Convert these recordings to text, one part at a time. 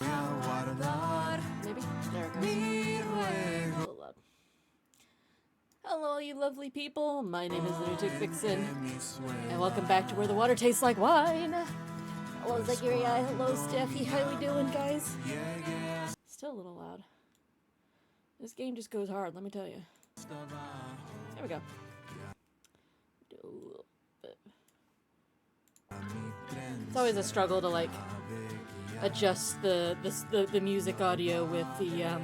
Maybe? There it goes. A little loud. Hello, you lovely people. My name is Lunatic Vixen, and welcome back to Where the Water Tastes Like Wine. Hello, Zagiria. Hello, Steffi. How we doing, guys? Still a little loud. This game just goes hard, let me tell you. There we go. It's always a struggle to, like, adjust the music audio with the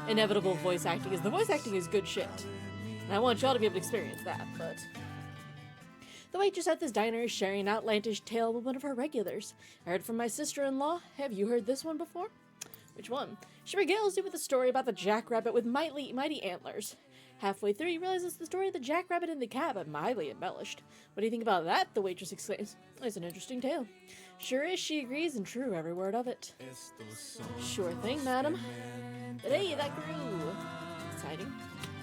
inevitable voice acting, because the voice acting is good shit. And I want y'all to be able to experience that, but... The waitress at this diner is sharing an outlandish tale with one of her regulars. I heard from my sister-in-law. Have you heard this one before? Which one? She regales you with a story about the jackrabbit with mighty antlers. Halfway through, you realize it's the story of the jackrabbit in the cab, but mildly embellished. What do you think about that? The waitress exclaims. It's an interesting tale. Sure is, she agrees, and true, every word of it. Sure thing, madam. But hey, that grew. Exciting.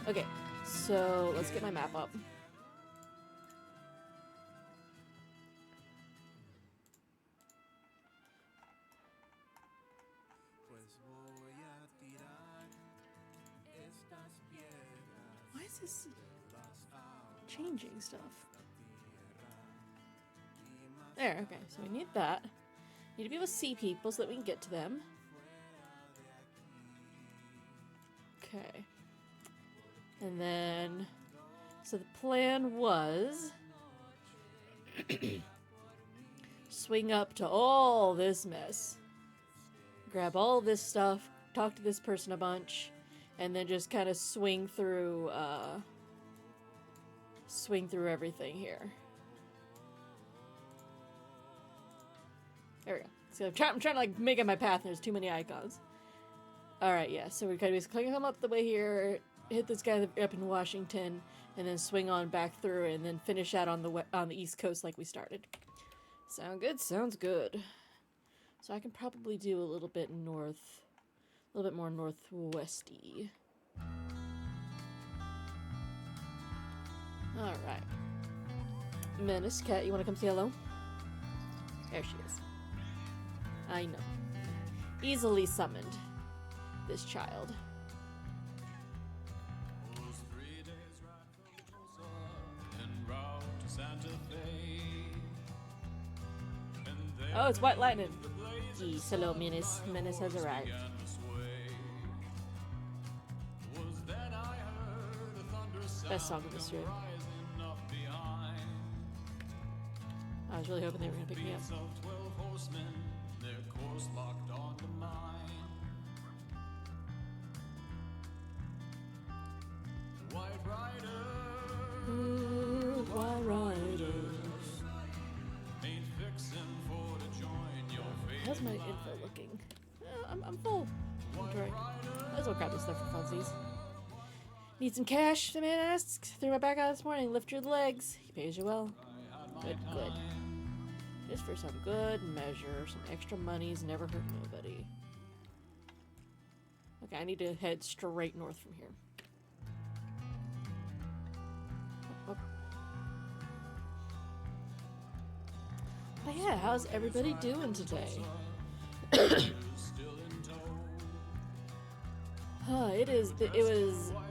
Okay, so let's get my map up. Why is this changing stuff? There, okay, so we need that. Need to be able to see people so that we can get to them. Okay. And then, so the plan was swing up to all this mess, grab all this stuff, talk to this person a bunch, and then just kind of swing through everything here. There we go. So I'm trying to like make it my path, and there's too many icons. Alright, yeah, so we're kind of clicking them up the way here, hit this guy up in Washington, and then swing on back through, and then finish out on the East Coast like we started. Sound good? Sounds good. So I can probably do a little bit more northwesty. Alright. Menace Cat, you want to come say hello? There she is. I know. Easily summoned. This child. Oh, it's White Lightning. Yes, hello, Menace. Menace has arrived. Best song of the stream. I was really hoping they were going to pick me up. Ooh, White Riders. How's my info looking? I'm full. Might as well grab this stuff for funsies. Need some cash? The man asks. Threw my back out this morning. Lift your legs. He pays you well. Good, good. Just for some good measure. Some extra money's never hurt nobody. Okay, I need to head straight north from here. Oh. But yeah, how's everybody doing today?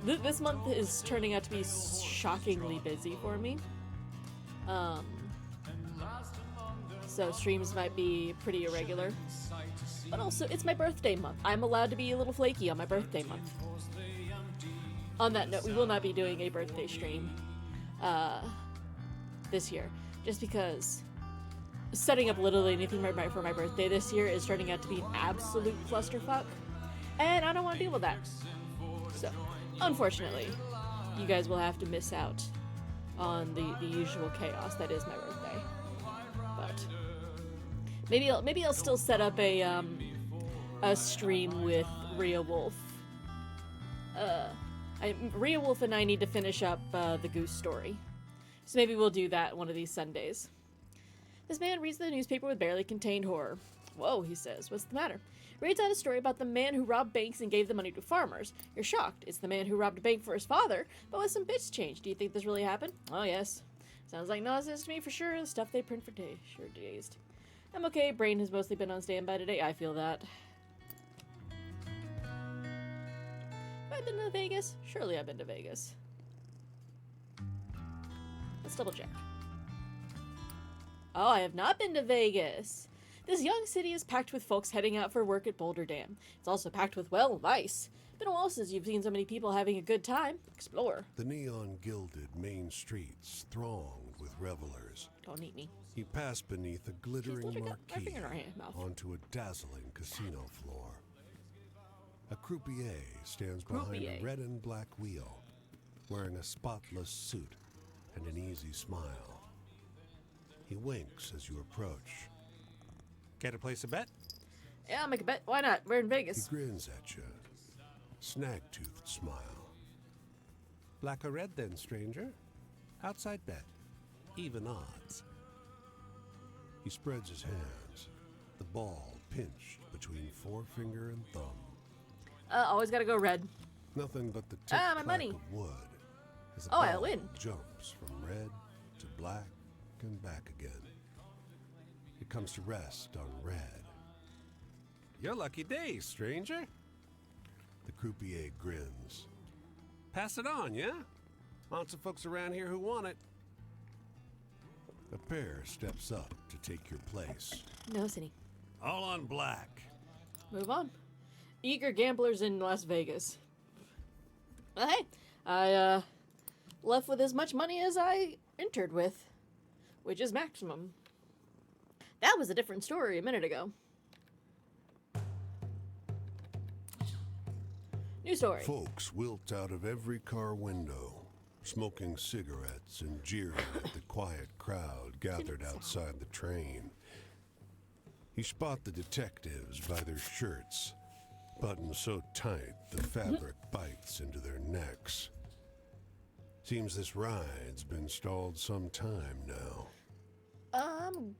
This month is turning out to be shockingly busy for me. So streams might be pretty irregular. But also, it's my birthday month. I'm allowed to be a little flaky on my birthday month. On that note, we will not be doing a birthday stream this year. Just because setting up literally anything for my birthday this year is turning out to be an absolute clusterfuck. And I don't want to deal with that. So, unfortunately, you guys will have to miss out on the usual chaos that is my birthday. But maybe I'll still set up a stream with Rhea Wolf. Rhea Wolf and I need to finish up the Goose story. So maybe we'll do that one of these Sundays. This man reads the newspaper with barely contained horror. Whoa, he says. What's the matter? Reads out a story about the man who robbed banks and gave the money to farmers. You're shocked. It's the man who robbed a bank for his father, but with some bits changed. Do you think this really happened? Oh, yes. Sounds like nonsense to me for sure. The stuff they print for days. Sure dazed. I'm okay. Brain has mostly been on standby today. I feel that. Have I been to Vegas? Surely I've been to Vegas. Let's double check. Oh, I have not been to Vegas. This young city is packed with folks heading out for work at Boulder Dam. It's also packed with, well, vice. Been a while since you've seen so many people having a good time. Explore. The neon-gilded main streets thronged with revelers. Don't eat me. He passed beneath a glittering marquee mouth. onto a dazzling casino floor. A croupier stands behind a red and black wheel, wearing a spotless suit and an easy smile. He winks as you approach. Care to place a bet? Yeah, I'll make a bet. Why not? We're in He Vegas. grins at you, snag-toothed smile. Black or red then, stranger? Outside bet. Even odds. He spreads his hands, the ball pinched between forefinger and thumb. Always gotta go red. Nothing but the my tick-clack money. of wood as the Oh, I ball win. jumps from red to black and back again. It comes to rest on red. Your lucky day, stranger. The croupier grins. Pass it on, yeah? Lots of folks around here who want it. A pair steps up to take your place. No, Cindy. All on black. Move on. Eager gamblers in Las Vegas. Well, hey, I left with as much money as I entered with, which is maximum. That was a different story a minute ago. New story. Folks wilt out of every car window, smoking cigarettes and jeering at the quiet crowd gathered outside the train. You spot the detectives by their shirts, buttoned so tight the fabric bites into their necks. Seems this ride's been stalled some time now. I'm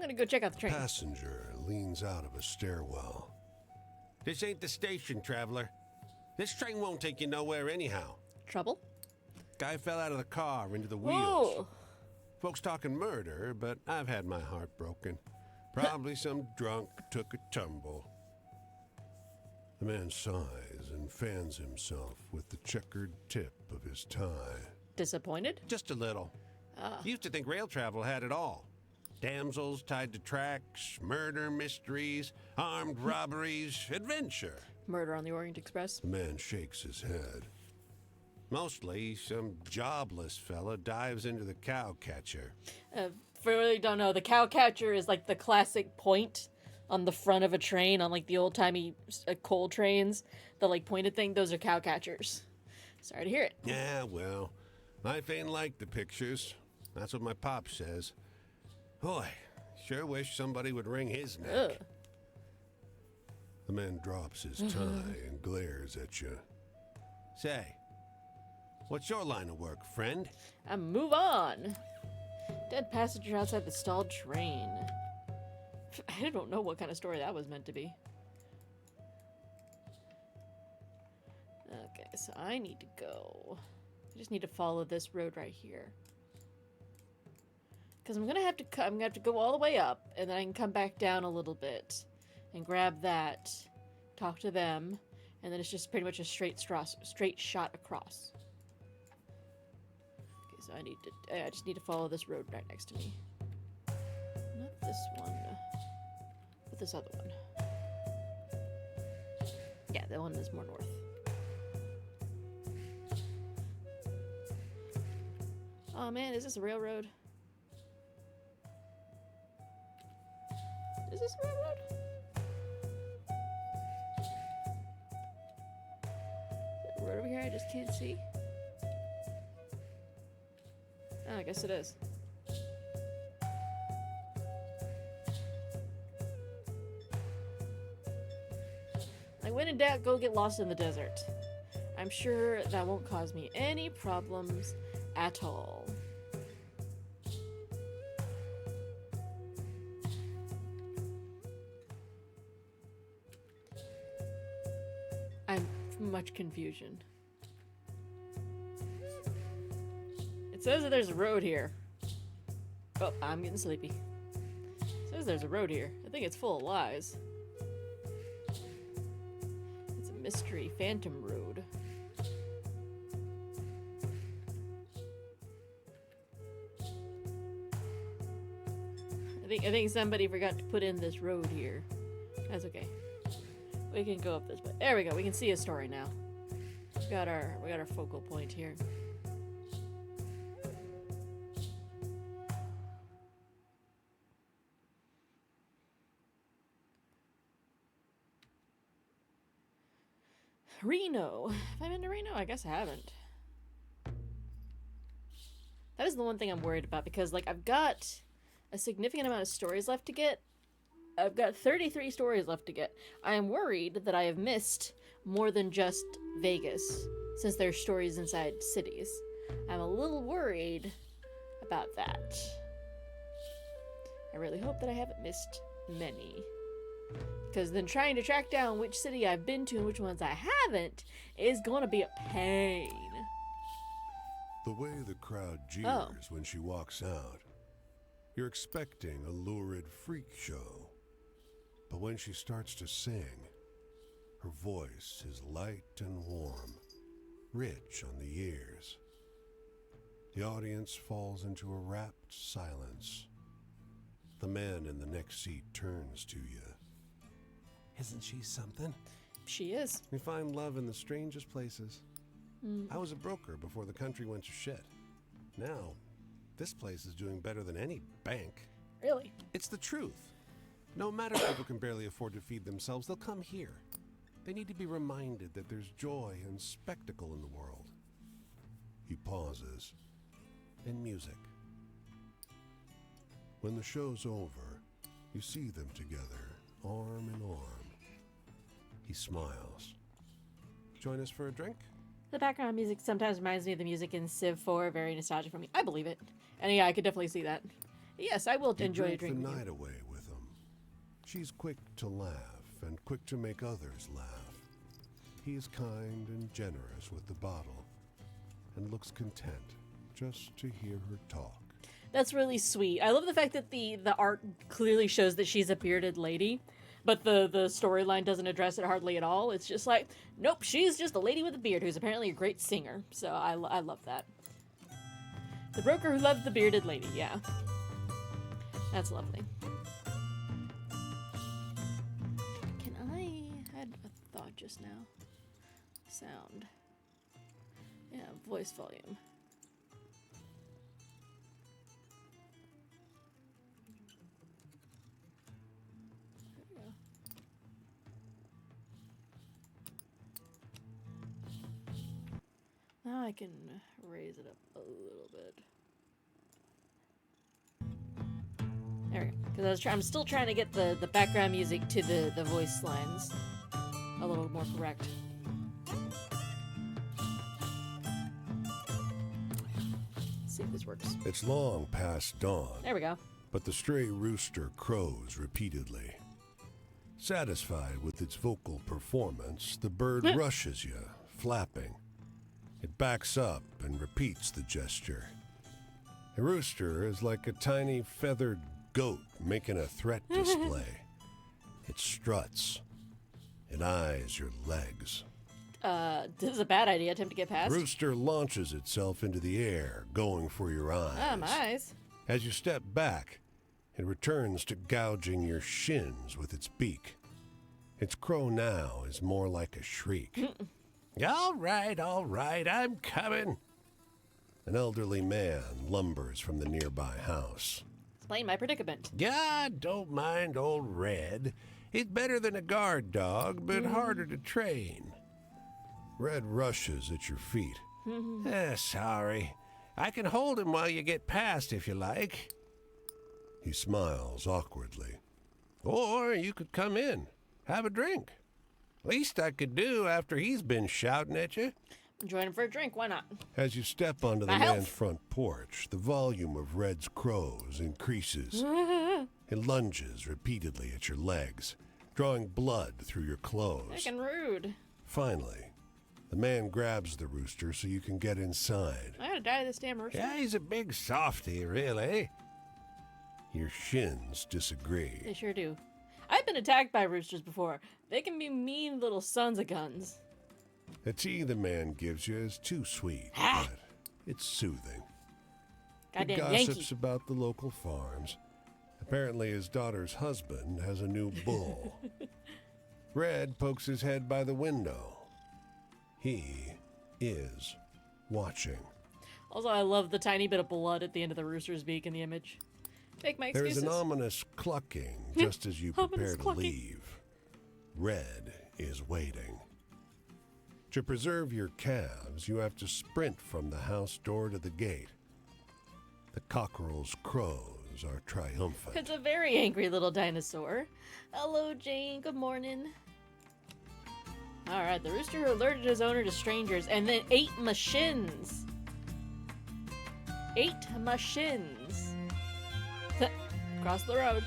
gonna go check out the train. Passenger leans out of a stairwell. This ain't the station, traveler. This train won't take you nowhere anyhow. Trouble? Guy fell out of the car into the wheels. Whoa! Folks talking murder, but I've had my heart broken. Probably some drunk took a tumble. The man sighs and fans himself with the checkered tip of his tie. Disappointed? Just a little. Used to think rail travel had it all. Damsels tied to tracks, murder mysteries, armed robberies, adventure. Murder on the Orient Express. The man shakes his head. Mostly, some jobless fella dives into the cow catcher. For those who don't know, the cow catcher is like the classic point on the front of a train, on like the old-timey coal trains. The like pointed thing, those are cow catchers. Sorry to hear it. Yeah, well, life ain't like the pictures. That's what my pop says. Boy, sure wish somebody would wring his neck. Ugh. The man drops his tie and glares at you. Say, what's your line of work, friend? Move on. Dead passenger outside the stalled train. I don't know what kind of story that was meant to be. Okay, so I need to go. I just need to follow this road right here. Because I'm gonna have to go all the way up, and then I can come back down a little bit and grab that, talk to them, and then it's just pretty much a straight shot across. Okay, so I just need to follow this road right next to me. Not this one, but this other one. Yeah, that one is more north. Oh man, is this a railroad? Is this a railroad? Is there a road over here I just can't see? Oh, I guess it is. Like, when in doubt, go get lost in the desert. I'm sure that won't cause me any problems at all. I'm much confusion. It says that there's a road here. Oh, I'm getting sleepy. It says there's a road here. I think it's full of lies. Mystery Phantom Road. I think somebody forgot to put in this road here. That's okay. We can go up this way. There we go. We can see a story now. We got our focal point here. Reno. Have I been to Reno? I guess I haven't. That is the one thing I'm worried about because, like, I've got a significant amount of stories left to get. I've got 33 stories left to get. I am worried that I have missed more than just Vegas, since there's stories inside cities. I'm a little worried about that. I really hope that I haven't missed many. Because then trying to track down which city I've been to and which ones I haven't is going to be a pain. The way the crowd jeers when she walks out, you're expecting a lurid freak show. But when she starts to sing, her voice is light and warm, rich on the ears. The audience falls into a rapt silence. The man in the next seat turns to you. Isn't she something? She is. We find love in the strangest places. I was a broker before the country went to shit. Now, this place is doing better than any bank. Really? It's the truth. No matter if people can barely afford to feed themselves, they'll come here. They need to be reminded that there's joy and spectacle in the world. He pauses. And music. When the show's over, you see them together, arm in arm. He smiles. Join us for a drink? The background music sometimes reminds me of the music in Civ 4, very nostalgic for me. I believe it. And yeah, I could definitely see that. Yes, I will enjoy a drink the with you. night away with him. She's quick to laugh and quick to make others laugh. He is kind and generous with the bottle and looks content just to hear her talk. That's really sweet. I love the fact that the art clearly shows that she's a bearded lady, but the storyline doesn't address it hardly at all. It's just like, nope, she's just a lady with a beard who's apparently a great singer. So I love that. The broker who loved the bearded lady, yeah. That's lovely. I had a thought just now. Sound. Yeah, voice volume. Now I can raise it up a little bit. There we go. Because I'm still trying to get the background music to the voice lines a little more correct. Let's see if this works. It's long past dawn. There we go. But the stray rooster crows repeatedly. Satisfied with its vocal performance, the bird rushes you, flapping. It backs up and repeats the gesture. A rooster is like a tiny feathered goat making a threat display. It struts. It eyes your legs. This is a bad idea. Attempt to get past. Rooster launches itself into the air, going for your eyes. Ah, my eyes. As you step back, it returns to gouging your shins with its beak. Its crow now is more like a shriek. All right, I'm coming. An elderly man lumbers from the nearby house. Explain my predicament. God, don't mind old Red. He's better than a guard dog, but harder to train. Red rushes at your feet. Sorry. I can hold him while you get past if you like. He smiles awkwardly. Or you could come in, have a drink. Least I could do after he's been shouting at you. Join him for a drink, why not? As you step onto the man's front porch, the volume of Red's crows increases. It lunges repeatedly at your legs, drawing blood through your clothes. Fucking rude. Finally, the man grabs the rooster so you can get inside. I gotta die to this damn rooster. Yeah, he's a big softy, really. Your shins disagree. They sure do. I've been attacked by roosters before. They can be mean little sons of guns. The tea the man gives you is too sweet, but it's soothing. He Goddamn gossips Yankee. about the local farms. Apparently his daughter's husband has a new bull. Red pokes his head by the window. He is watching. Also, I love the tiny bit of blood at the end of the rooster's beak in the image. Make my excuses. There's an ominous clucking just as you prepare Ominous to clucking. leave. Red is waiting. To preserve your calves, you have to sprint from the house door to the gate. The cockerel's crows are triumphant. It's a very angry little dinosaur. Hello, Jane. Good morning. Alright, the rooster who alerted his owner to strangers and then 8 machines. 8 machines. Across the road.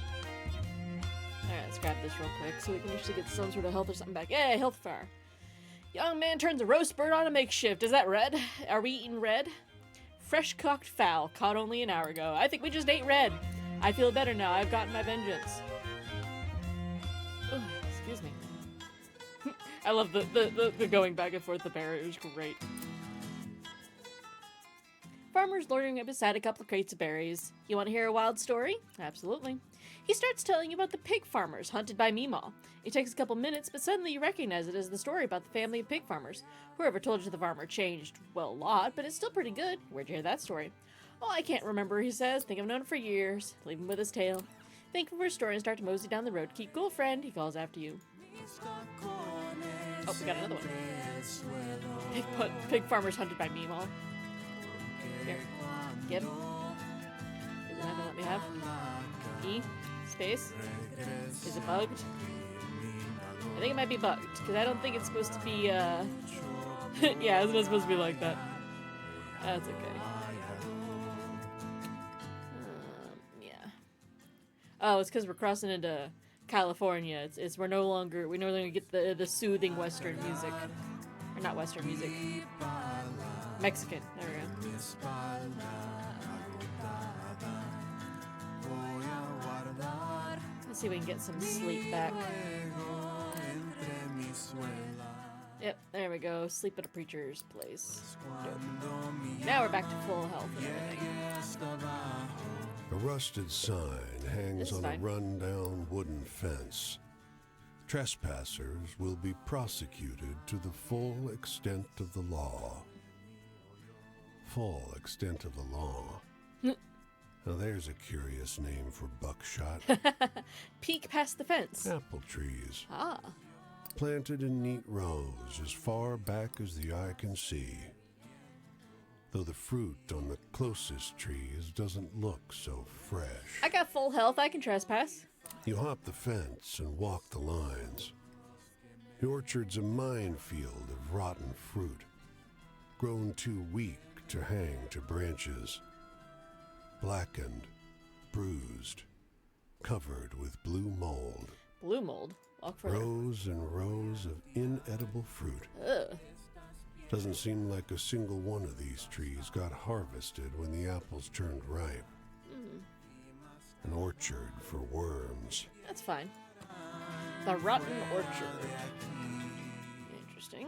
Alright, let's grab this real quick so we can actually get some sort of health or something back. Yeah, health fire. Young man turns a roast bird on a makeshift. Is that red? Are we eating red? Fresh cooked fowl, caught only an hour ago. I think we just ate red. I feel better now. I've gotten my vengeance. Ugh, excuse me. I love the going back and forth the bear. It was great. Farmer's loitering up beside a couple of crates of berries. You want to hear a wild story? Absolutely. He starts telling you about the pig farmers hunted by Meemaw. It takes a couple minutes, but suddenly you recognize it as the story about the family of pig farmers. Whoever told you the farmer changed, well, a lot, but it's still pretty good. Where'd you hear that story? Oh, I can't remember, he says. Think I've known him for years. Leave him with his tale. Thank him for his story and start to mosey down the road. Keep cool, friend, he calls after you. Oh, we got another one. Pig farmers hunted by Meemaw. Here. Get him. Is it not gonna let me have? E? Space? Is it bugged? I think it might be bugged, because I don't think it's supposed to be, yeah, it's not supposed to be like that. That's okay. Yeah. Oh, it's because we're crossing into California. It's we no longer get the soothing Western music. Or not Western music. Mexican. There we go. Let's see if we can get some sleep back. Yep, there we go. Sleep at a preacher's place. Dope. Now we're back to full health and everything. A rusted sign hangs on a run-down wooden fence. Trespassers will be prosecuted to the full extent of the law. Full extent of the law. Now there's a curious name for buckshot. Peek past the fence. Apple trees. Ah. Planted in neat rows as far back as the eye can see. Though the fruit on the closest trees doesn't look so fresh. I got full health. I can trespass. You hop the fence and walk the lines. The orchard's a minefield of rotten fruit, grown too weak to hang to branches. Blackened, bruised, covered with blue mold. Blue mold? Walk further. Rows and rows of inedible fruit. Ugh. Doesn't seem like a single one of these trees got harvested when the apples turned ripe. An orchard for worms. That's fine. The Rotten Orchard. Interesting.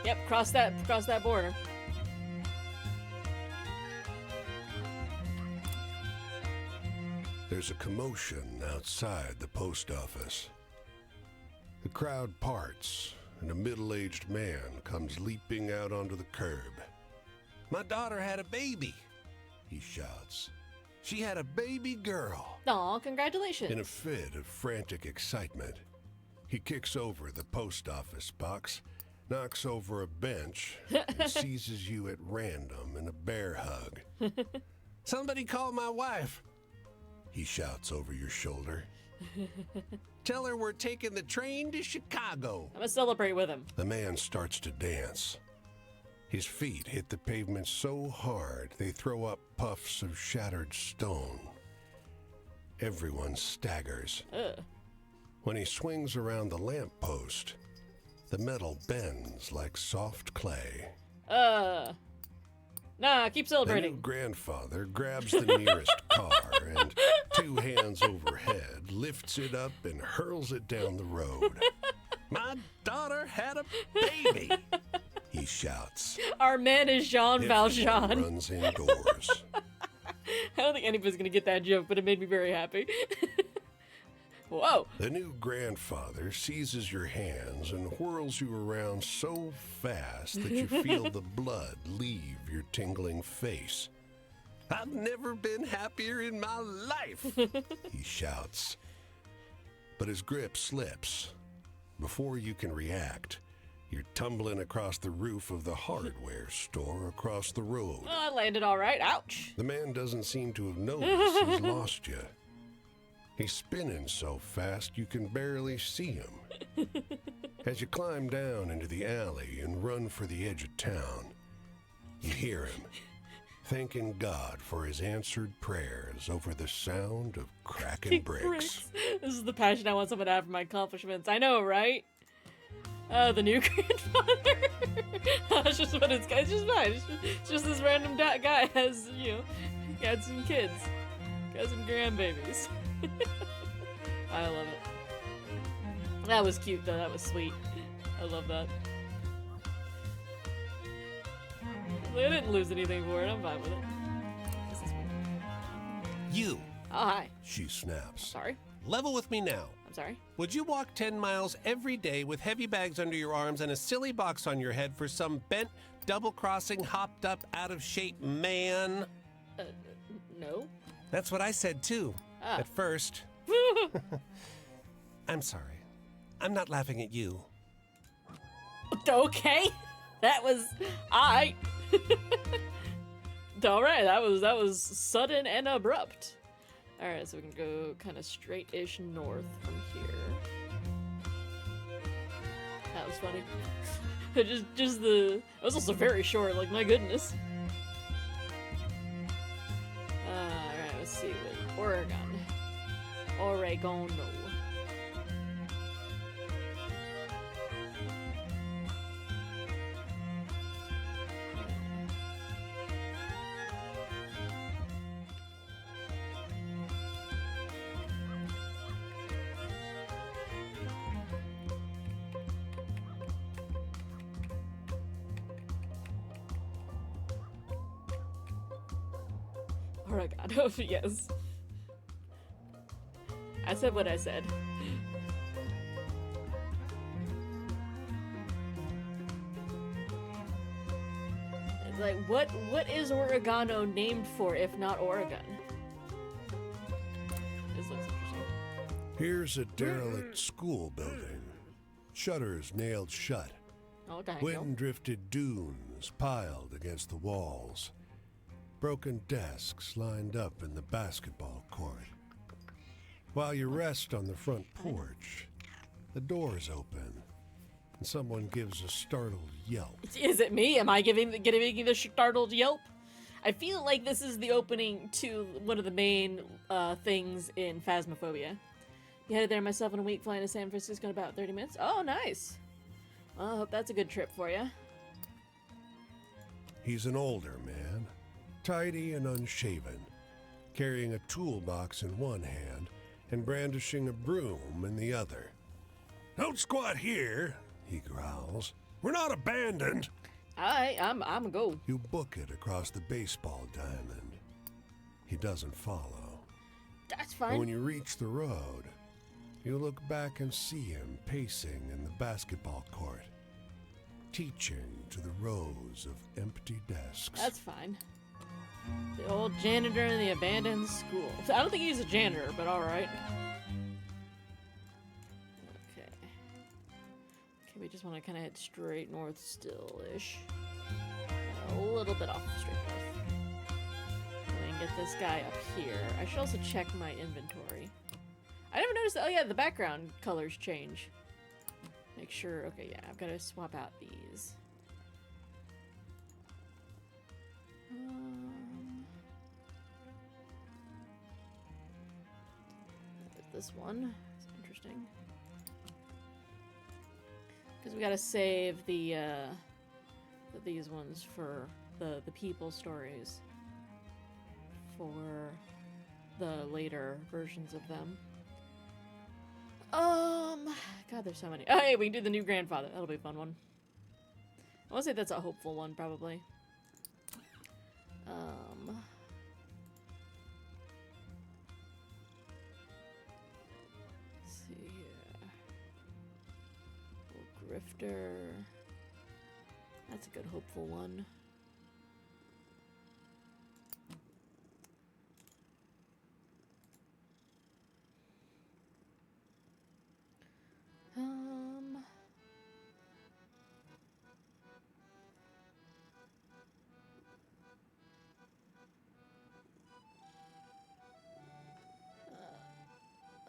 Yep, cross that border. There's a commotion outside the post office. The crowd parts, and a middle-aged man comes leaping out onto the curb. My daughter had a baby, He shouts. She had a baby girl. Aw, congratulations. In a fit of frantic excitement, he kicks over the post office box, knocks over a bench, and seizes you at random in a bear hug. somebody call my wife. He shouts over your shoulder. Tell her we're taking the train to Chicago. I'm gonna celebrate with him. The man starts to dance. His feet hit the pavement so hard they throw up puffs of shattered stone. Everyone staggers. Ugh. When he swings around the lamppost, The metal bends like soft clay. Nah, keep The new celebrating. grandfather grabs the nearest car and, 2 hands overhead, lifts it up and hurls it down the road. My daughter had a baby. He shouts. Our man is Jean Everyone Valjean. runs indoors. I don't think anybody's gonna get that joke, but it made me very happy. Whoa. The new grandfather seizes your hands and whirls you around so fast that you feel the blood leave your tingling face. I've never been happier in my life. He shouts. But his grip slips. Before you can react, you're tumbling across the roof of the hardware store across the road. Oh, I landed all right. Ouch. The man doesn't seem to have noticed he's lost you. He's spinning so fast you can barely see him. As you climb down into the alley and run for the edge of town, you hear him, thanking God for his answered prayers over the sound of cracking bricks. This is the passion I want someone to have for my accomplishments. I know, right? The new grandfather. It's just what it's just fine. It's just this random guy has, got some kids, got some grandbabies. I love it. That was cute though. That was sweet. I love that. I didn't lose anything for it. I'm fine with it. This is weird. You, Oh, hi. She snaps. Sorry. level with me now. I'm sorry. Would you walk 10 miles every day with heavy bags under your arms and a silly box on your head for some bent, double-crossing, hopped-up, out-of-shape man? No. That's what I said, too, Ah. at first. I'm sorry. I'm not laughing at you. Okay. That was alright. Alright, that was sudden and abrupt. Alright, so we can go kind of straight-ish north from here. That was funny. It was also very short, like my goodness. Alright, let's see what Oregon. Oregano. Oregano, yes. I said what I said. It's like, what is Oregano named for if not Oregon? This looks interesting. Here's a derelict school building. Shutters nailed shut. Oh, what the heck? Wind-drifted dunes piled against the walls. Broken desks lined up in the basketball court. While you rest on the front porch, the doors open, and someone gives a startled yelp. Is it me? Am I giving the startled yelp? I feel like this is the opening to one of the main things in Phasmophobia. You headed there myself in a week, flying to San Francisco in about 30 minutes. Oh, nice. Well, I hope that's a good trip for you. He's an older man, tidy and unshaven, carrying a toolbox in one hand and brandishing a broom in the other. "Don't squat here," he growls. "We're not abandoned." I'm a go. You book it across the baseball diamond. He doesn't follow. That's But fine. when you reach the road, you look back and see him pacing in the basketball court, teaching to the rows of empty desks. That's fine. The old janitor in the abandoned school. I don't think he's a janitor, but alright. Okay. Okay, we just want to kind of head straight north still-ish. A little bit off straight north. And then get this guy up here. I should also check my inventory. I never noticed that. Oh yeah, the background colors change. Make sure. Okay, yeah, I've got to swap out these. This one. It's interesting. Because we gotta save these ones for the people stories for the later versions of them. God, there's so many. Oh, hey, we can do the new grandfather. That'll be a fun one. I want to say that's a hopeful one, probably. Let's see here. Old Grifter. That's a good hopeful one.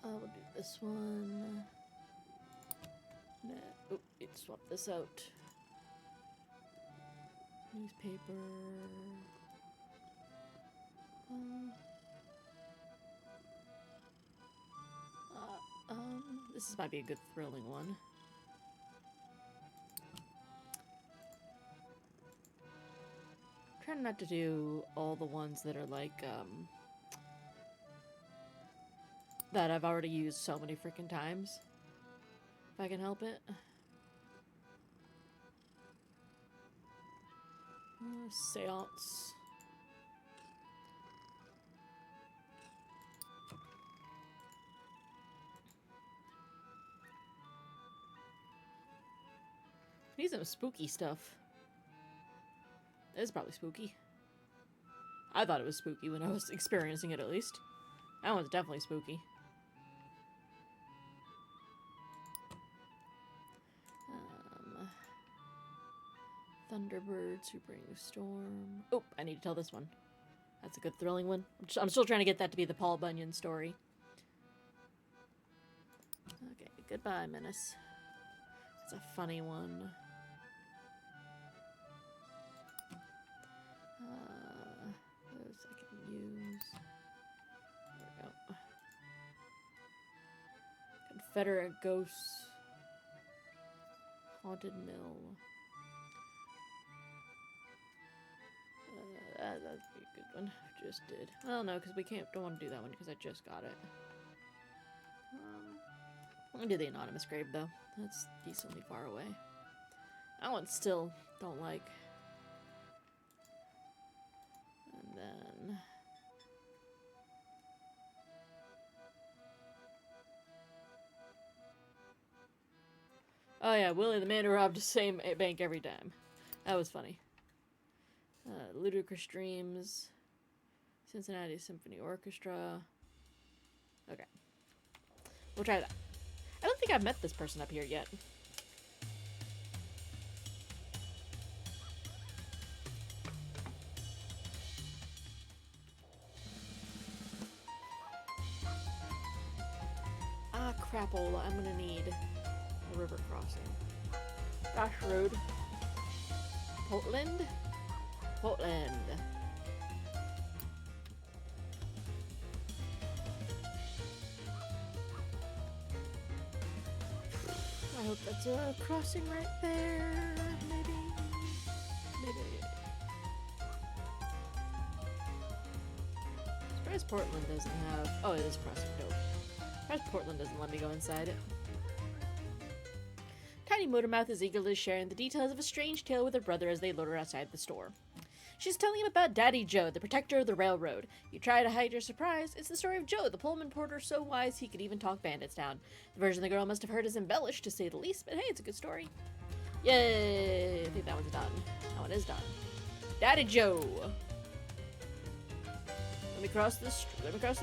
We'll do this one. Nah. Oop, swap this out. Newspaper. This might be a good thrilling one. I'm trying not to do all the ones that are like, that I've already used so many freaking times. If I can help it. Seance. Need some spooky stuff. It's probably spooky. I thought it was spooky when I was experiencing it, at least. That one's definitely spooky. Thunderbirds who bring storm. Oh, I need to tell this one. That's a good thrilling one. I'm still trying to get that to be the Paul Bunyan story. Okay, goodbye, Menace. It's a funny one. Those I can use. There we go. Confederate Ghosts. Haunted Mill. That'd be a good one. Just did. Well, no, because we don't want to do that one because I just got it. I'm gonna do the anonymous grave though. That's decently far away. That one still don't like. And then oh yeah, Willie the man who robbed the same bank every time. That was funny. Ludicrous Dreams, Cincinnati Symphony Orchestra. Okay. We'll try that. I don't think I've met this person up here yet. Ah, crapola. I'm gonna need a river crossing. Gosh Road. Portland? Portland. I hope that's a crossing right there. Maybe. Surprised Portland doesn't have. Oh, it is crossing. Dope. Surprised Portland doesn't let me go inside it. Tiny Motormouth is eagerly sharing the details of a strange tale with her brother as they loiter outside the store. She's telling him about Daddy Joe, the protector of the railroad. You try to hide your surprise. It's the story of Joe, the Pullman porter so wise he could even talk bandits down. The version the girl must have heard is embellished, to say the least, but hey, it's a good story. Yay! I think that one's done. That one is done. Daddy Joe! Let me cross the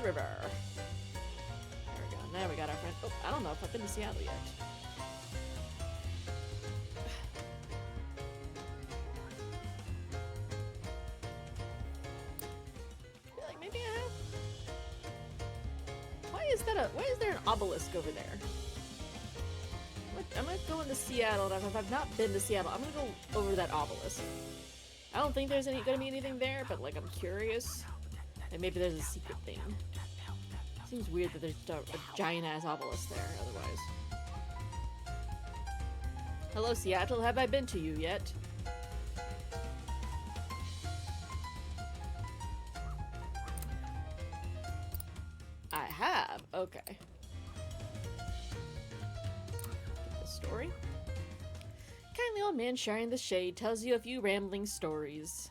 river. There we go. Now we got our friend. Oh, I don't know if I've been to Seattle yet. Why is there an obelisk over there? I'm gonna go into Seattle, and if I've not been to Seattle, I'm gonna go over that obelisk. I don't think there's gonna be anything there, but like I'm curious. And maybe there's a secret thing. Seems weird that there's a giant ass obelisk there otherwise. Hello, Seattle. Have I been to you yet? I have. Okay. The story. Kindly old man sharing the shade tells you a few rambling stories.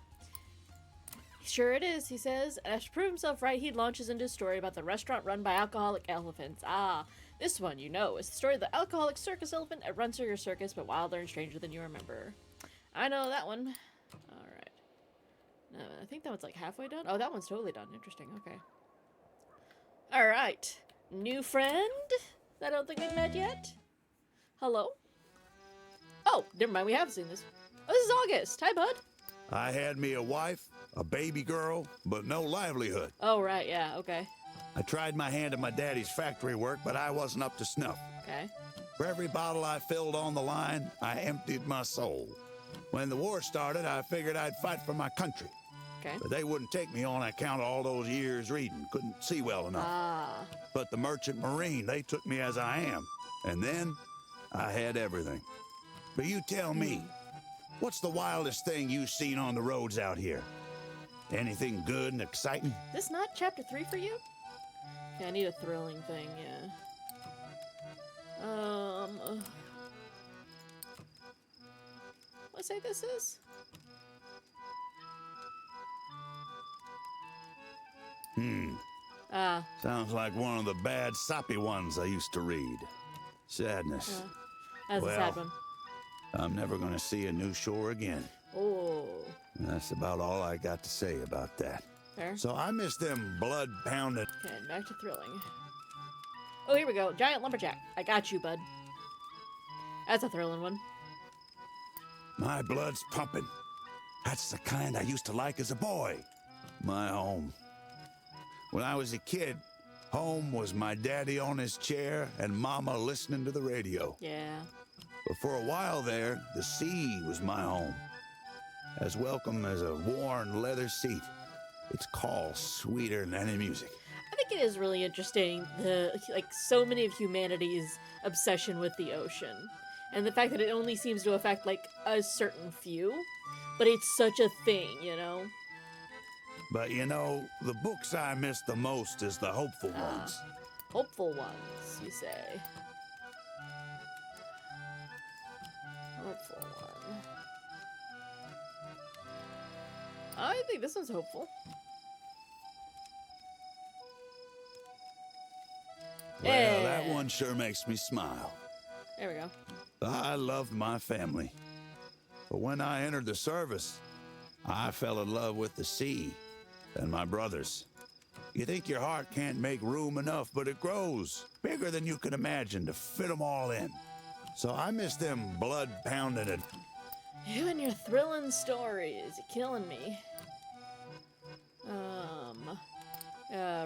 Sure it is, he says, and to prove himself right, he launches into a story about the restaurant run by alcoholic elephants. Ah, this one, you know, is the story of the alcoholic circus elephant that runs through your circus, but wilder and stranger than you remember. I know that one. Alright. I think that one's like halfway done. Oh, that one's totally done. Interesting, okay. Alright. New friend? I don't think we've met yet. Hello? Oh, never mind, we have seen this. Oh, this is August. Hi, bud. I had me a wife, a baby girl, but no livelihood. Oh, right, yeah, okay. I tried my hand at my daddy's factory work, but I wasn't up to snuff. Okay. For every bottle I filled on the line, I emptied my soul. When the war started, I figured I'd fight for my country. Okay. But they wouldn't take me on account of all those years reading. Couldn't see well enough. Ah. But the Merchant Marine, they took me as I am. And then, I had everything. But you tell me, what's the wildest thing you've seen on the roads out here? Anything good and exciting? This not chapter 3 for you? Okay, I need a thrilling thing, yeah. Let's say this is? Sounds like one of the bad soppy ones I used to read. Sadness. That's a sad one. I'm never gonna see a new shore again. Oh. That's about all I got to say about that. Fair. So I miss them blood-pounding... Okay, back to thrilling. Oh, here we go. Giant lumberjack. I got you, bud. That's a thrilling one. My blood's pumping. That's the kind I used to like as a boy. My home. When I was a kid, home was my daddy on his chair and mama listening to the radio. Yeah. But for a while there, the sea was my home. As welcome as a worn leather seat. Its call sweeter than any music. I think it is really interesting, so many of humanity's obsession with the ocean. And the fact that it only seems to affect, a certain few. But it's such a thing, you know? But you know, the books I miss the most is the hopeful ones. Hopeful ones, you say. Hopeful one. I think this one's hopeful. Well, that one sure makes me smile. There we go. I loved my family. But when I entered the service, I fell in love with the sea and my brothers. You think your heart can't make room enough, but it grows bigger than you can imagine to fit them all in. So I miss them blood-pounding it. You and your thrilling stories. You're killing me.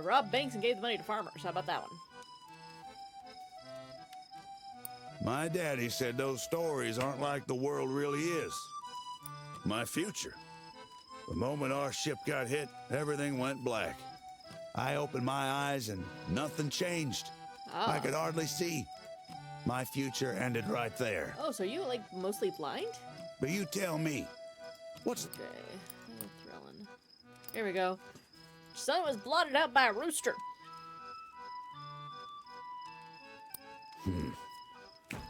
Robbed banks and gave the money to farmers. How about that one? My daddy said those stories aren't like the world really is. My future. The moment our ship got hit, everything went black. I opened my eyes and nothing changed. Ah. I could hardly see. My future ended right there. Oh, so you, mostly blind? But you tell me, what's... Okay. Thrilling. Here we go. Son was blotted out by a rooster.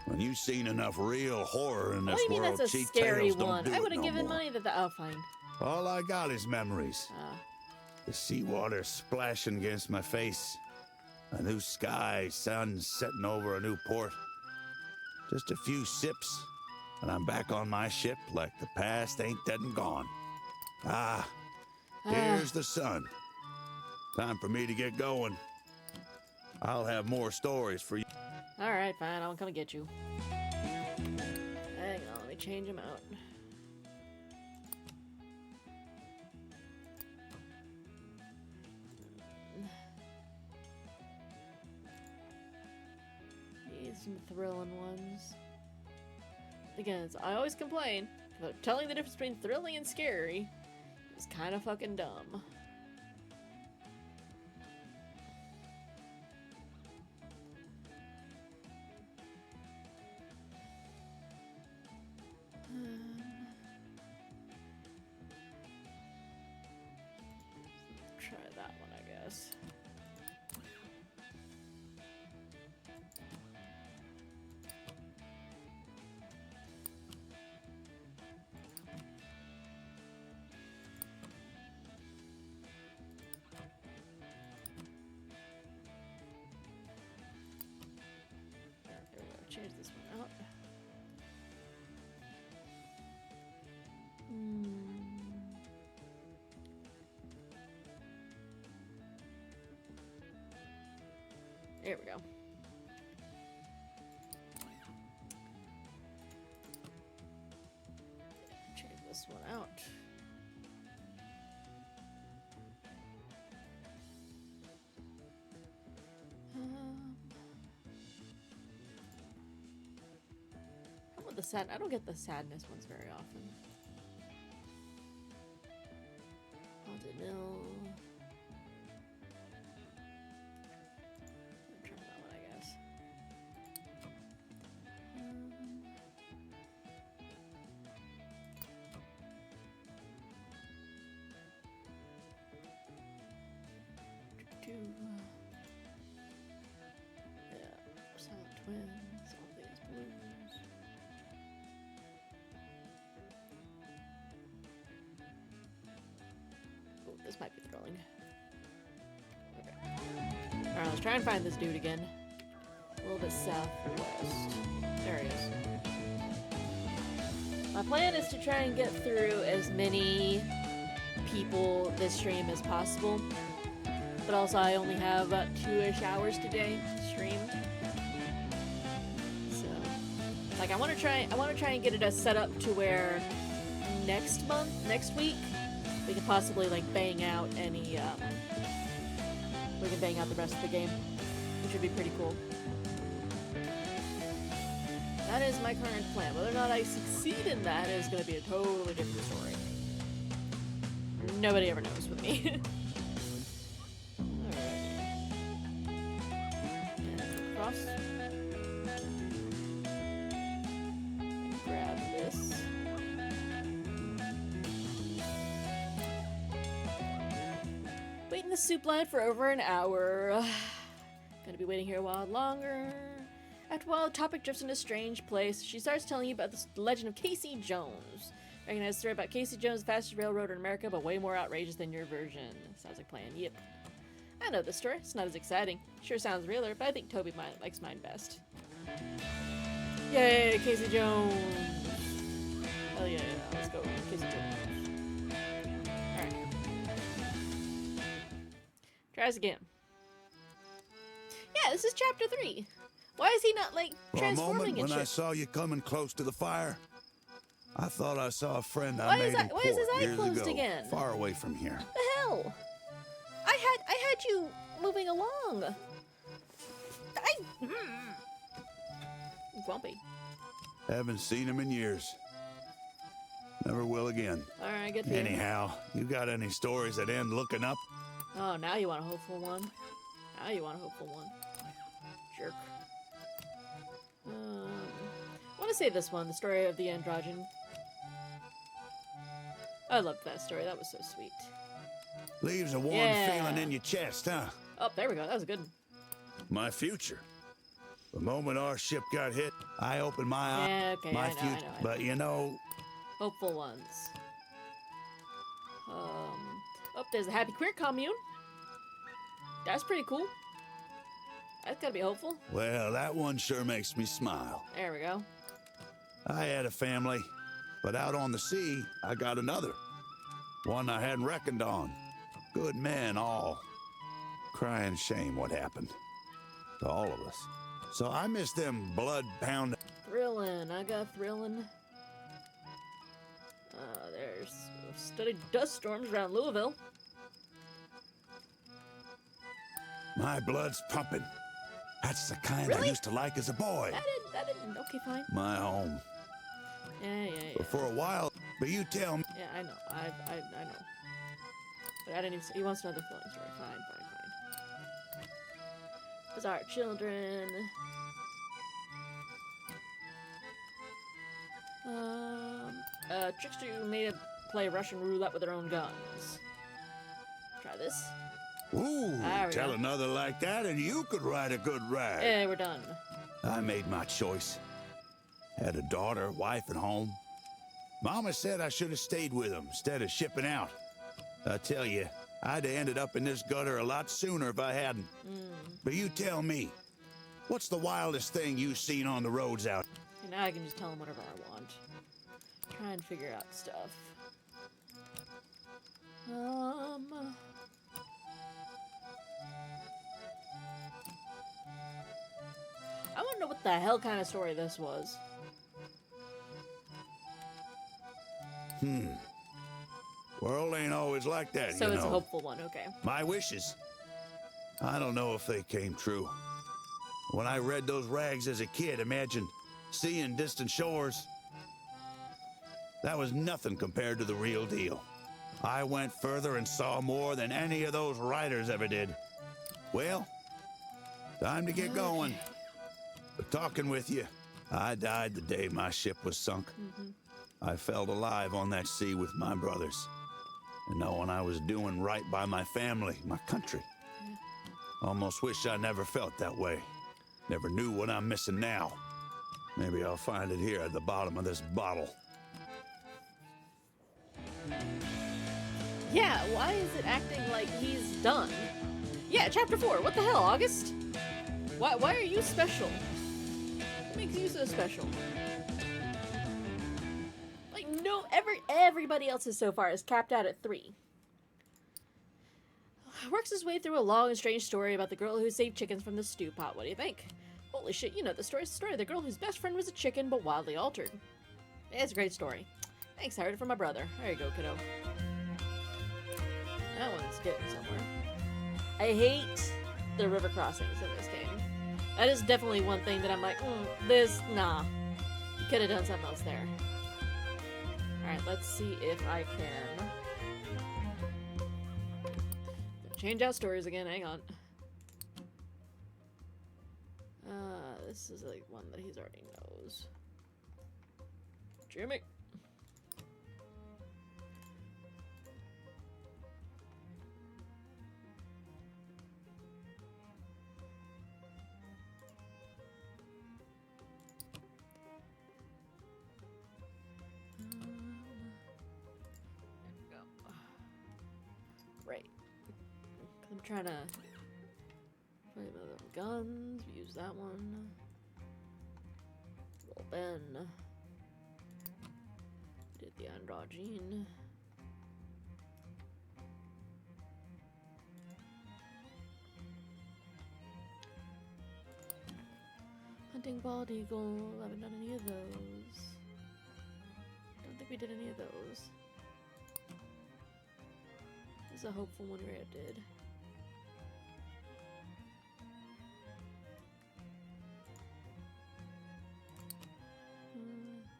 When you've seen enough real horror in What this do you mean world, that's a cheap scary tales don't one? do I it would have no given more. money to the... Oh, fine. All I got is memories. The seawater splashing against my face. A new sky, sun setting over a new port. Just a few sips, and I'm back on my ship like the past ain't dead and gone. Here's the sun. Time for me to get going. I'll have more stories for you. Alright, fine. I'll come get you. Hang on, let me change him out. Need some thrilling ones. Again, I always complain about telling the difference between thrilling and scary is kind of fucking dumb. Here we go. Check this one out. I want the sad. I don't get the sadness ones very often. Haunted Mill. Try that one, I guess. Yeah, Silent Twins, All These Blues. Oh, this might be thrilling. Okay. Alright, let's try and find this dude again. A little bit southwest. There he is. My plan is to try and get through as many people this stream as possible. But also, I only have about 2-ish hours today streamed. So, like, I want to try and get it set up to where next week, we can possibly like bang out any. We can bang out the rest of the game, which would be pretty cool. That is my current plan. Whether or not I succeed in that is going to be a totally different story. Nobody ever knows with me. Cross. Grab this. Wait in the soup line for over an hour. Gonna be waiting here a while longer. After a while, the topic drifts into a strange place. She starts telling you about the legend of Casey Jones. Recognize the story about Casey Jones, the fastest railroader in America, but way more outrageous than your version. Sounds like playing. Yep. I know this story. It's not as exciting. Sure sounds realer, but I think Toby likes mine best. Yay, Casey Jones! Hell yeah, let's go, Casey Jones. Alright. Try this again. Yeah, this is chapter 3. Why is he not, like, transforming and shit? For a moment, when I saw you coming close to the fire, I thought I saw a friend I made in port why is his eye years closed ago, again? far away from here. What the hell? I had you moving along. Grumpy. Haven't seen him in years. Never will again. Alright, good for you. Anyhow, you got any stories that end looking up? Oh, now you want a hopeful one. Now you want a hopeful one. Jerk. I want to say this one, the story of the androgen. I loved that story. That was so sweet. Leaves a warm feeling in your chest, huh? Oh, there we go. That was a good one. My future. The moment our ship got hit, I opened my eyes. Yeah, okay, my I know. But you know, Hopeful ones. Oh, there's a happy queer commune. That's pretty cool. That's gotta be hopeful. well, that one sure makes me smile. There we go. I had a family, but out on the sea, I got another. One I hadn't reckoned on. Good men all. Crying shame what happened to all of us. So I miss them blood-pounding. Thrillin'. I got thrillin'. There's studied dust storms around Louisville. My blood's pumping. That's the kind I Really? used to like as a boy. That didn't. Okay, fine. My home. Yeah. But for a while, but you tell me. Yeah, I know. I know. But I didn't even say. He wants another thrilling story. Fine. Bizarre children. Trickster who made to play Russian roulette with their own guns. Try this. Ooh, There we tell go. another like that and you could ride a good ride. Hey, we're done. I made my choice. Had a daughter, wife at home. Mama said I should have stayed with them instead of shipping out. I tell you, I'd have ended up in this gutter a lot sooner if I hadn't. But you tell me, what's the wildest thing you've seen on the roads out? And now I can just tell him whatever I want. Try and figure out stuff. the hell kind of story this was. World ain't always like that, So you it's know. a hopeful one, okay. My wishes. I don't know if they came true. When I read those rags as a kid, imagine seeing distant shores. That was nothing compared to the real deal. I went further and saw more than any of those writers ever did. Well, time to get going. But talking with you, I died the day my ship was sunk. I felt alive on that sea with my brothers. And knowing I was doing right by my family, my country. Almost wish I never felt that way. Never knew what I'm missing now. Maybe I'll find it here at the bottom of this bottle. Yeah, why is it acting like he's done? Yeah, chapter 4. What the hell, August? Why are you special? What makes you so special? Like, no, everybody else is so far is capped out at 3. Works his way through a long and strange story about the girl who saved chickens from the stew pot. What do you think? Holy shit, you know the story. It's the story of the girl whose best friend was a chicken, but wildly altered. It's a great story. Thanks, I heard it from my brother. There you go, kiddo. That one's getting somewhere. I hate the river crossings in this game. That is definitely one thing that I'm like, nah. You could have done something else there. Alright, let's see if I can change out stories again. Hang on. This is like one that he's already knows. Jimmy. Right. I'm trying to play with the guns. We use that one. Roll Ben. Did the androgyne. Hunting bald eagle. Haven't done any of those. Don't think we did any of those. This is a hopeful one Rhea did.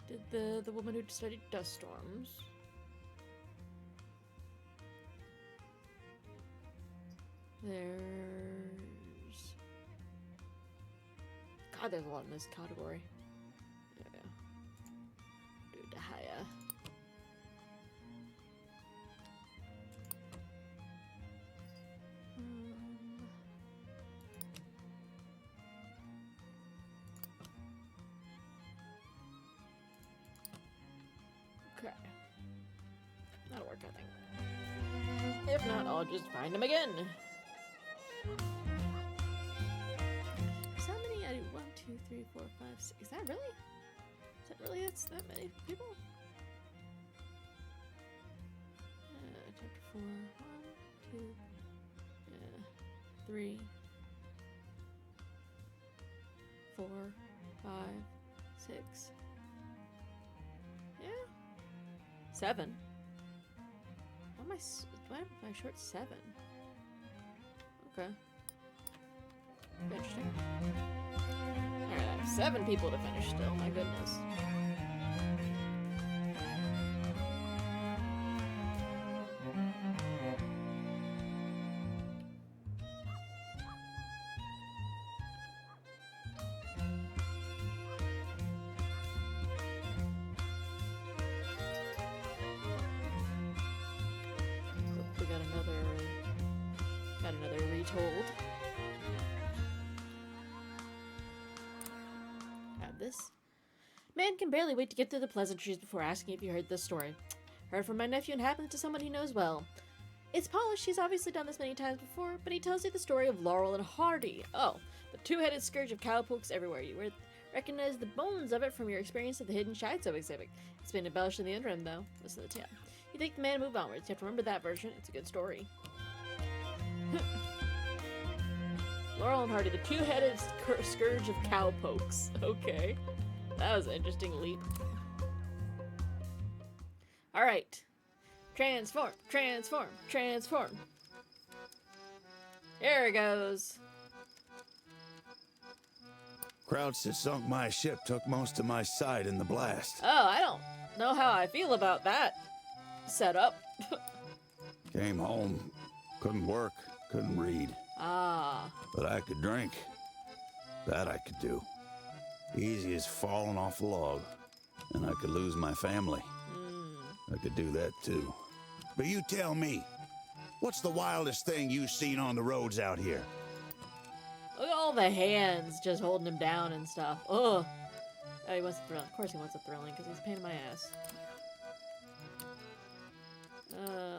Did the woman who studied dust storms. There's... God, there's a lot in this category. Yeah. Do Dahaya. Okay. That'll work, I think. If not, I'll just find him again. How many? I do 1, 2, 3, 4, 5, 6. Is that really? Is that really that's that many people? Chapter 4. 1, 2, 3, 4, 5, 6. Yeah. 7. Why am I short 7? Okay. Interesting. Alright, I have 7 people to finish still, my goodness. We got another retold. Add this. Man can barely wait to get through the pleasantries before asking if you heard this story. Heard from my nephew and happens to someone he knows well. It's polished, he's obviously done this many times before, but he tells you the story of Laurel and Hardy. Oh, the two-headed scourge of cowpokes everywhere. You would recognize the bones of it from your experience of the Hidden Shides exhibit. It's been embellished in the interim, though. Listen to the tale. You take the man and move onwards. You have to remember that version. It's a good story. Laurel and Hardy, the two-headed scourge of cowpokes. Okay. That was an interesting leap. Alright. Transform, transform, transform. Here it goes. Krauts that sunk my ship took most of my sight in the blast. Oh, I don't know how I feel about that setup. Came home, couldn't work, couldn't read. Ah. But I could drink. That I could do. Easy as falling off a log. And I could lose my family. I could do that too. But you tell me, what's the wildest thing you've seen on the roads out here? Look at all the hands just holding him down and stuff. Ugh. Oh, he wants the thrilling. Of course he wants the thrilling, because he's a pain in my ass.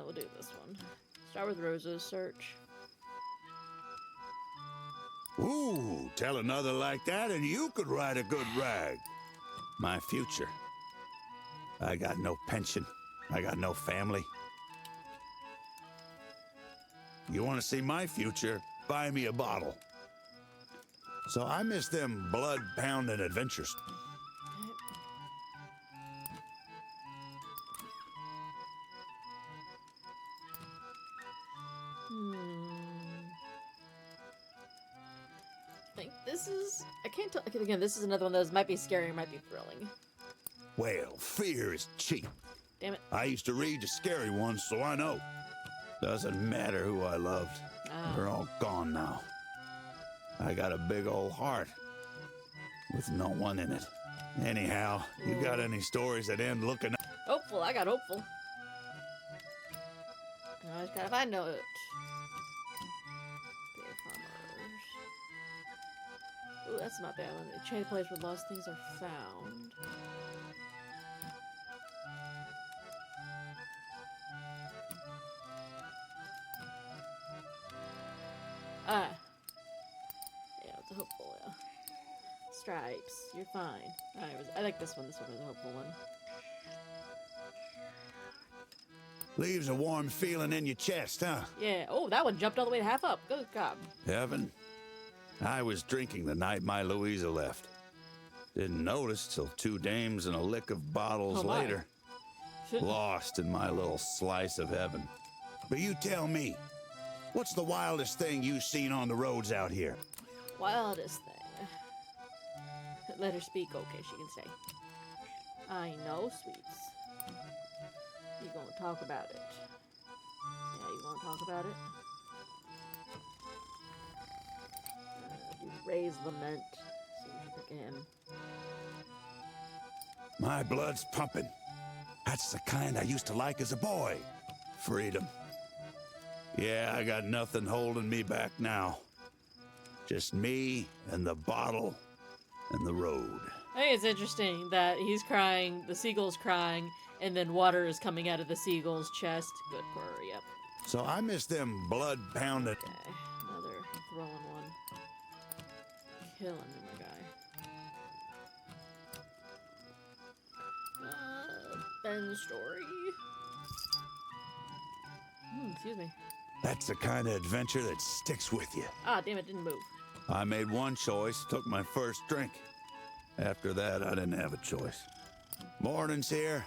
We'll do this one. Start with Rose's search. Ooh, tell another like that and you could write a good rag. My future. I got no pension. I got no family. You want to see my future? Buy me a bottle. So I miss them blood-pounding adventures. I think this is... I can't tell... Again, this is another one of those might be scary or might be thrilling. Well, fear is cheap. Damn it. I used to read the scary ones, so I know. Doesn't matter who I loved. They're all gone now. I got a big old heart with no one in it. Anyhow, you got any stories that end looking... Hopeful. I got hopeful. I just gotta find out. Deer farmers. Ooh, that's not bad one. A chain place where lost things are found. Ah. Yeah, it's a hopeful, yeah. Stripes, you're fine. I like this one. This one was a hopeful one. Leaves a warm feeling in your chest, huh? Yeah. Oh, that one jumped all the way to half up. Good God. Heaven. I was drinking the night my Louisa left. Didn't notice till 2 dames and a lick of bottles later. Lost in my little slice of heaven. But you tell me, what's the wildest thing you've seen on the roads out here? Wildest thing. Let her speak. Okay, she can say. I know, sweets. You gonna talk about it? Yeah, you wanna talk about it? You raise lament. See what you think of him. My blood's pumping. That's the kind I used to like as a boy. Freedom. Yeah, I got nothing holding me back now. Just me and the bottle and the road. I think it's interesting that he's crying, the seagull's crying, and then water is coming out of the seagull's chest. Good purr, yep. So I miss them blood-pounding... Okay, another thrilling one. Killing me, my guy. Ben's story. Excuse me. That's the kind of adventure that sticks with you. Ah, damn it, didn't move. I made one choice, took my first drink. After that, I didn't have a choice. Morning's here.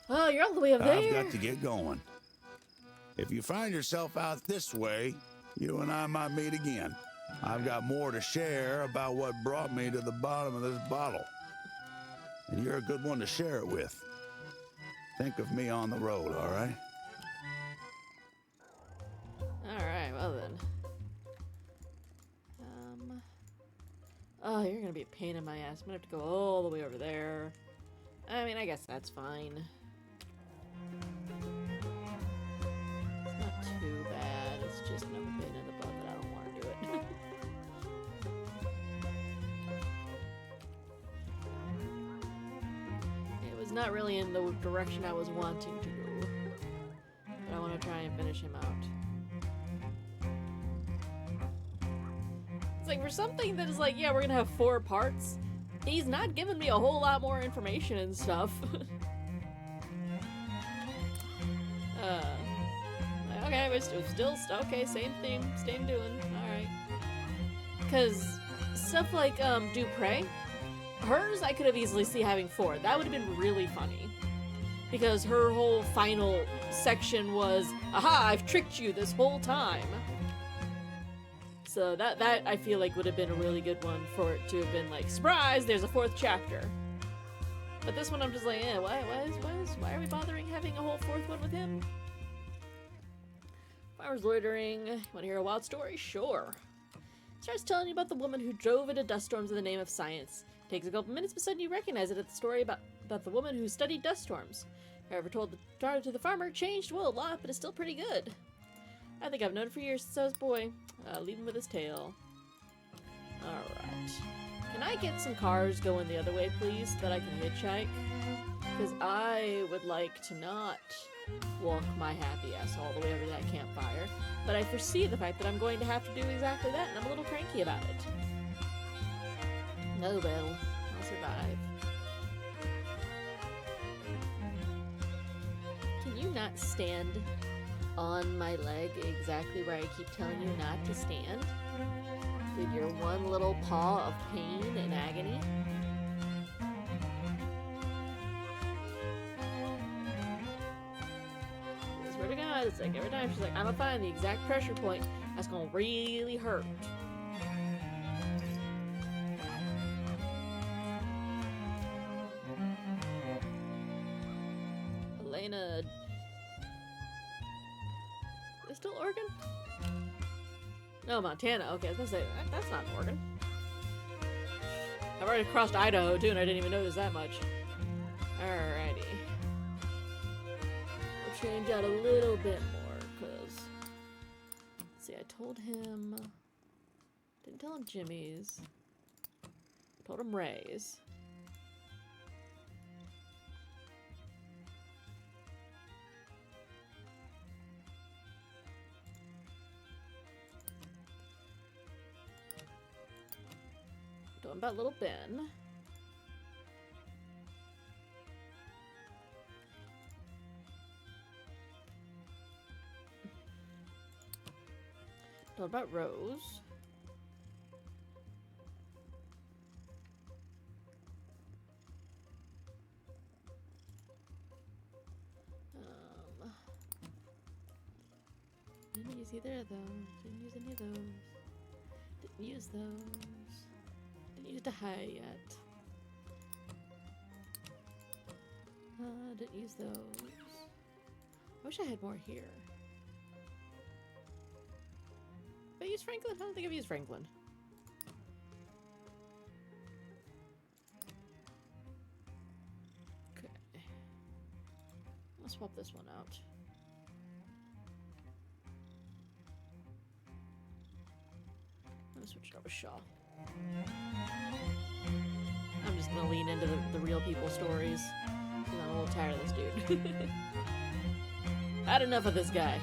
Oh, you're all the way up there. I've got to get going. If you find yourself out this way, you and I might meet again. I've got more to share about what brought me to the bottom of this bottle. And you're a good one to share it with. Think of me on the road, all right? Alright, well then. Oh, you're gonna be a pain in my ass. I'm gonna have to go all the way over there. I mean, I guess that's fine. It's not too bad. It's just another pain in the butt that I don't want to do it. It was not really in the direction I was wanting to go. But I want to try and finish him out. It's like, for something that is like, yeah, we're gonna have 4 parts, he's not giving me a whole lot more information and stuff. Okay, we're still, okay, same theme, same doing, alright. Because stuff like Dupre, hers I could have easily seen having 4. That would have been really funny. Because her whole final section was, aha, I've tricked you this whole time. So that I feel like would have been a really good one for it to have been like, surprise, there's a 4th chapter. But this one I'm just like, why are we bothering having a whole 4th one with him? Flowers loitering. Want to hear a wild story? Sure. Starts telling you about the woman who drove into dust storms in the name of science. Takes a couple minutes, but suddenly you recognize it at the story about the woman who studied dust storms. However, told to the farmer, changed well a lot, but it's still pretty good. I think I've known it for years since I was a boy. Leave him with his tail. Alright. Can I get some cars going the other way, please, so that I can hitchhike? Because I would like to not walk my happy ass all the way over to that campfire, but I foresee the fact that I'm going to have to do exactly that, and I'm a little cranky about it. No, Bill. I'll survive. Can you not stand on my leg exactly where I keep telling you not to stand? With your one little paw of pain and agony? I swear to God, it's like every time she's like, I'm gonna find the exact pressure point that's gonna really hurt. Elena. Is still Oregon? No, Montana. Okay, I was gonna say, that's not Oregon. I've already crossed Idaho too, and I didn't even notice that much. Alrighty. We'll change out a little bit more, because... Let's see, I told him... Didn't tell him Jimmy's. Told him Ray's. Told him about Little Ben. Told about Rose. Didn't use either of those. Didn't use any of those. Didn't use those. Didn't use the high yet. Didn't use those. I wish I had more here. Have I used Franklin? I don't think I've used Franklin. Okay. I'll swap this one out. I'm gonna switch it over to Shaw. I'm just gonna lean into the real people stories. I'm a little tired of this dude. Had enough of this guy.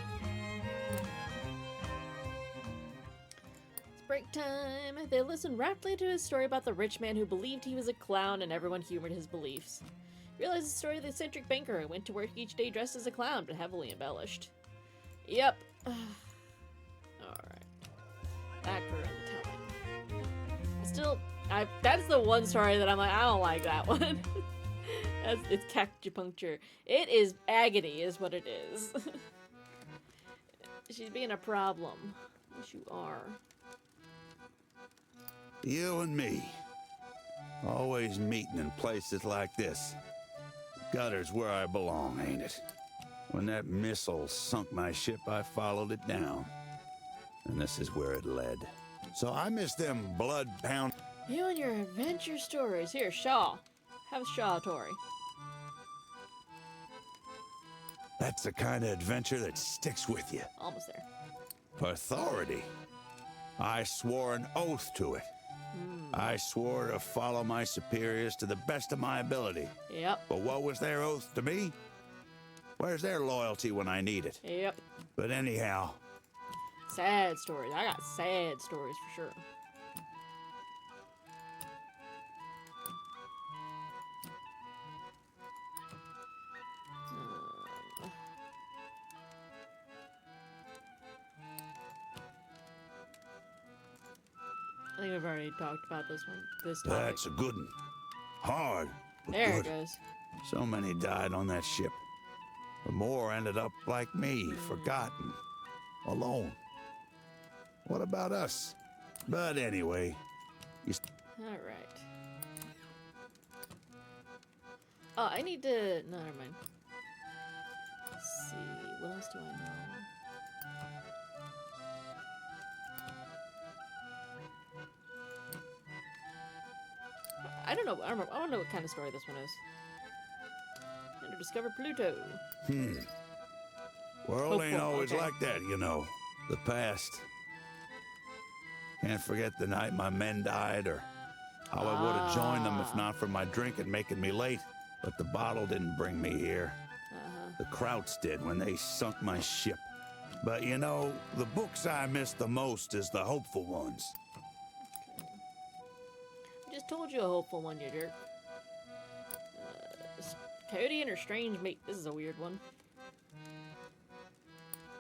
It's break time. They listened raptly to his story about the rich man who believed he was a clown and everyone humored his beliefs. Realized the story of the eccentric banker who went to work each day dressed as a clown but heavily embellished. Yep. Alright. That grew in the telling. That's the one story that I'm like, I don't like that one. It's acupuncture. It is agony, is what it is. She's being a problem. Yes, you are. You and me. Always meeting in places like this. Gutter's where I belong, ain't it? When that missile sunk my ship, I followed it down. And this is where it led. So I miss them blood-pound... You and your adventure stories. Here, Shaw. Have Shaw, Tori. That's the kind of adventure that sticks with you. Almost there. Authority. I swore an oath to it. I swore to follow my superiors to the best of my ability. Yep. But what was their oath to me? Where's their loyalty when I need it? Yep. But anyhow... Sad stories. I got sad stories for sure. I think we've already talked about this one. This topic. That's a good one. Hard, but There good. it goes. So many died on that ship. But more ended up like me, forgotten, alone. What about us? But anyway, All right. Oh, I need to. No, never mind. Let's see. What else do I know? I don't know. I don't know what kind of story this one is. And to discover Pluto. World ain't Hopeful, always okay. like that, you know. The past. Can't forget the night my men died, or how I would have joined them if not for my drinking making me late. But the bottle didn't bring me here. The Krauts did when they sunk my ship. But you know, the books I miss the most is the hopeful ones. I just told you a hopeful one, you jerk. Coyote and her strange mate. This is a weird one.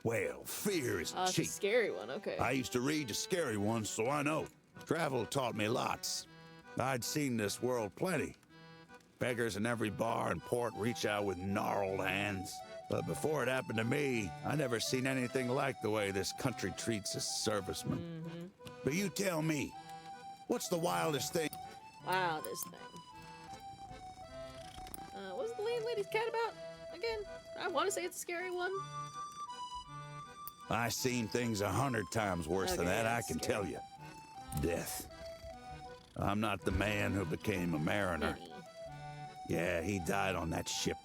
Well, fear is It's a cheap. scary one. Okay. I used to read the scary ones, so I know. Travel taught me lots. I'd seen this world plenty. Beggars in every bar and port reach out with gnarled hands. But before it happened to me, I never seen anything like the way this country treats its servicemen. But you tell me, what's the wildest thing? Wow, this thing. What's the landlady's cat about again? I want to say it's a scary one. I seen things 100 times worse than Okay, that, I that's can scary. tell you. Death. I'm not the man who became a mariner. Penny. Yeah, he died on that ship.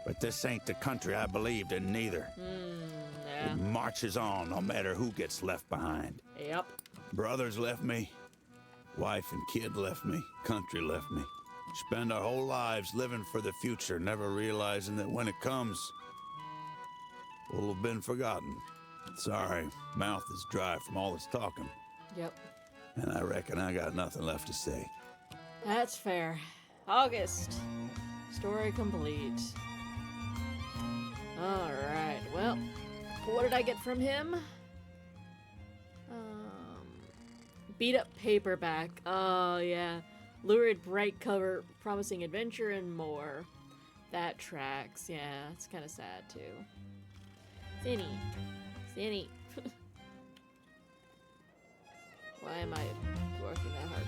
But this ain't the country I believed in neither. Yeah. It marches on no matter who gets left behind. Yep. Brothers left me. Wife and kid left me. Country left me. Spend our whole lives living for the future, never realizing that when it comes, we'll have been forgotten. Sorry, mouth is dry from all this talking. Yep. And I reckon I got nothing left to say. That's fair. August. Story complete. Alright, well, what did I get from him? Beat up paperback. Oh, yeah. Lurid bright cover, promising adventure and more. That tracks. Yeah, it's kind of sad, too. Cinny. Cinny. Why am I working that hard?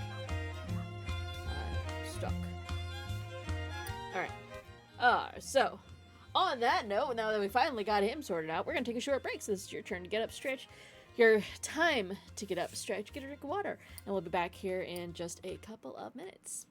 I'm stuck. Alright. So, on that note, now that we finally got him sorted out, we're going to take a short break. So this is your turn to get up, stretch. Your time to get up, stretch, get a drink of water. And we'll be back here in just a couple of minutes.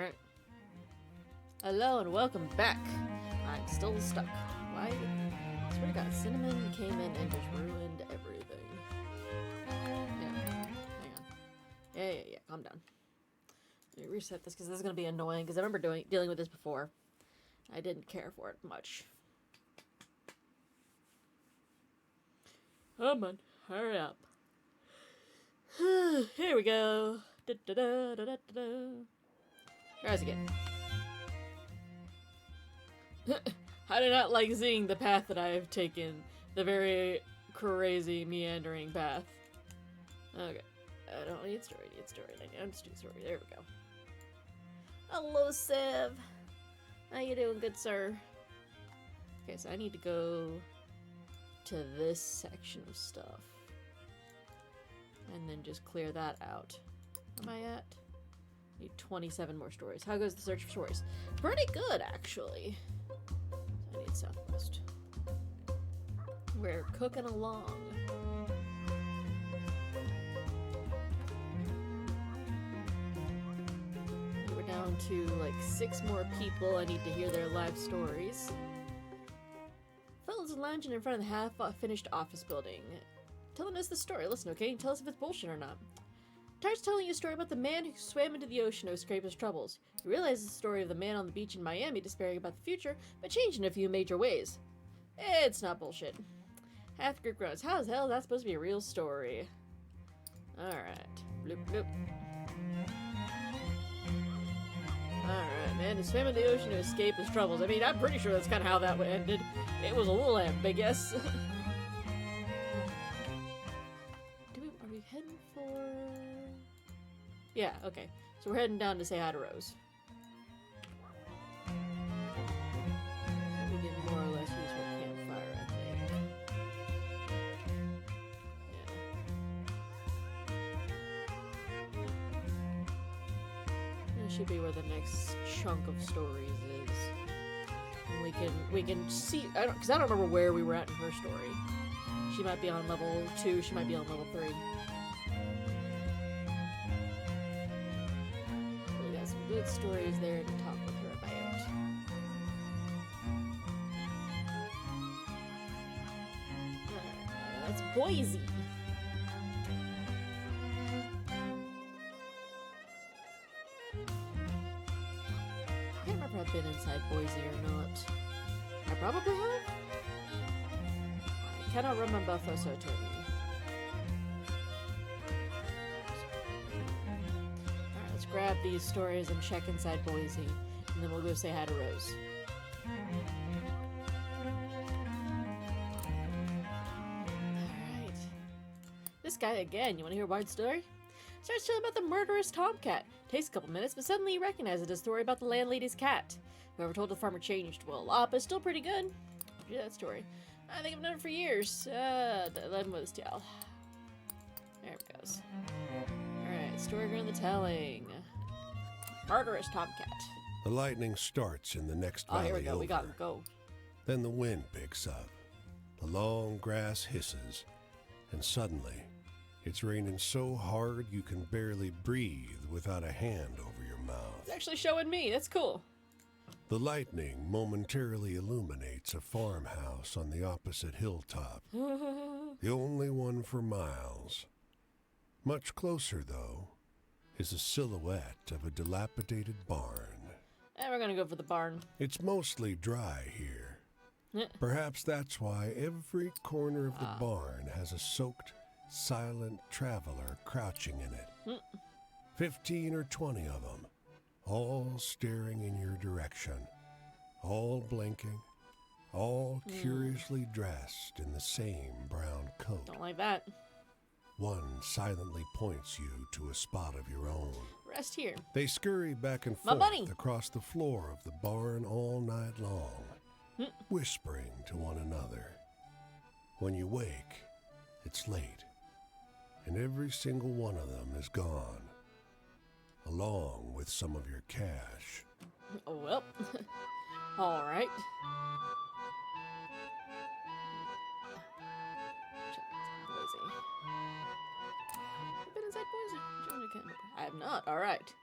Alright. Hello and welcome back. I'm still stuck. Why? I swear to God, Cinnamon came in and just ruined everything. Yeah, hang on. Yeah, calm down. Let me reset this because this is going to be annoying because I remember dealing with this before. I didn't care for it much. Come on, hurry up. Here we go. Try this again. I do not like seeing the path that I have taken. The very crazy, meandering path. Okay. I don't need story, I just need story. There we go. Hello, Sev. How you doing, good sir? Okay, so I need to go to this section of stuff. And then just clear that out. Where am I at? Need 27 more stories. How goes the search for stories? Pretty good, actually. So I need Southwest. We're cooking along. We're down to like 6 more people. I need to hear their live stories. Fellas lounging in front of the half-finished office building. Telling us the story. Listen, okay? Tell us if it's bullshit or not. Tar's telling you a story about the man who swam into the ocean to escape his troubles. You realize it's the story of the man on the beach in Miami despairing about the future, but changing in a few major ways. It's not bullshit. Half group groans. How the hell is that supposed to be a real story? Alright. Bloop, bloop. Alright, man who swam into the ocean to escape his troubles. I mean, I'm pretty sure that's kind of how that ended. It was a little ambiguous. Are we heading for... Yeah, okay. So we're heading down to say hi to Rose. So we can more or less use her campfire, I think. Yeah. That should be where the next chunk of stories is. And we can see... Because I don't remember where we were at in her story. She might be on level 2, she might be on level 3. We got some good stories there to talk with her about. Alright, that's Boise. I can't remember if I've been inside Boise or not. I probably have. I cannot remember for certain. Alright, let's grab these stories and check inside Boise, and then we'll go say hi to Rose. Alright. This guy again, you want to hear a wild story? Starts telling about the murderous tomcat. Takes a couple minutes, but suddenly he recognizes a story about the landlady's cat. Whoever told the farmer changed. Well, a lot, but still pretty good. Yeah, that story. I think I've known it for years. Let him with his tail. There it goes. Alright, story in the telling. Murderous tomcat. The lightning starts in the next Oh, valley here we go. over. We gotta go. Then the wind picks up. The long grass hisses. And suddenly, it's raining so hard you can barely breathe without a hand over your mouth. It's actually showing me. That's cool. The lightning momentarily illuminates a farmhouse on the opposite hilltop. The only one for miles. Much closer, though, is a silhouette of a dilapidated barn. And we're gonna go for the barn. It's mostly dry here. Perhaps that's why every corner of the barn has a soaked, silent traveler crouching in it. 15 or 20 of them, all staring in your direction, all blinking, all curiously dressed in the same brown coat. Don't like that. One silently points you to a spot of your own. Rest here. They scurry back and My forth money. across the floor of the barn all night long, whispering to one another. When you wake, it's late, and every single one of them is gone, along with some of your cash. Oh, well. All right. Boise. I've been inside Boise. I have not. All right.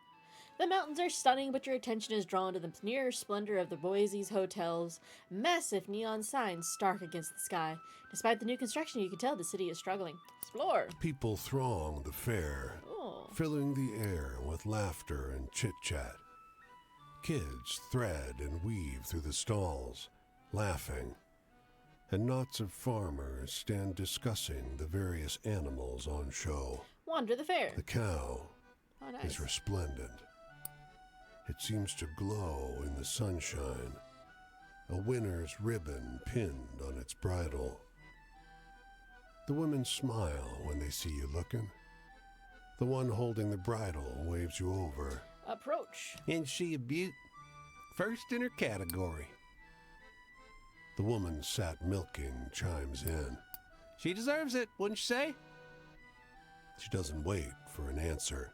The mountains are stunning, but your attention is drawn to the near splendor of the Boise's hotels. Massive neon signs stark against the sky. Despite the new construction, you can tell the city is struggling. Explore. People throng the fair, Oh. filling the air with laughter and chit-chat. Kids thread and weave through the stalls, laughing, and knots of farmers stand discussing the various animals on show. Wander the fair. The cow Oh, nice. is resplendent. It seems to glow in the sunshine, a winner's ribbon pinned on its bridle. The women smile when they see you looking. The one holding the bridle waves you over. Approach. Ain't she a beaut? First in her category. The woman sat milking chimes in. She deserves it, wouldn't you say? She doesn't wait for an answer.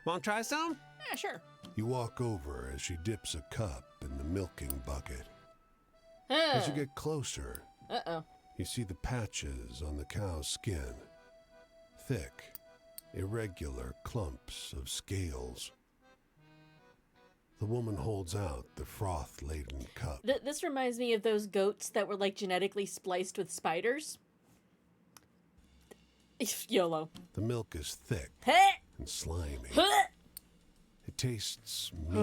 Want to try some? Yeah, sure. You walk over as she dips a cup in the milking bucket. As you get closer, Uh-oh. you see the patches on the cow's skin. Thick, irregular clumps of scales. The woman holds out the froth-laden cup. This reminds me of those goats that were, like, genetically spliced with spiders. YOLO. The milk is thick Heh! and slimy. Huh! It tastes meaty.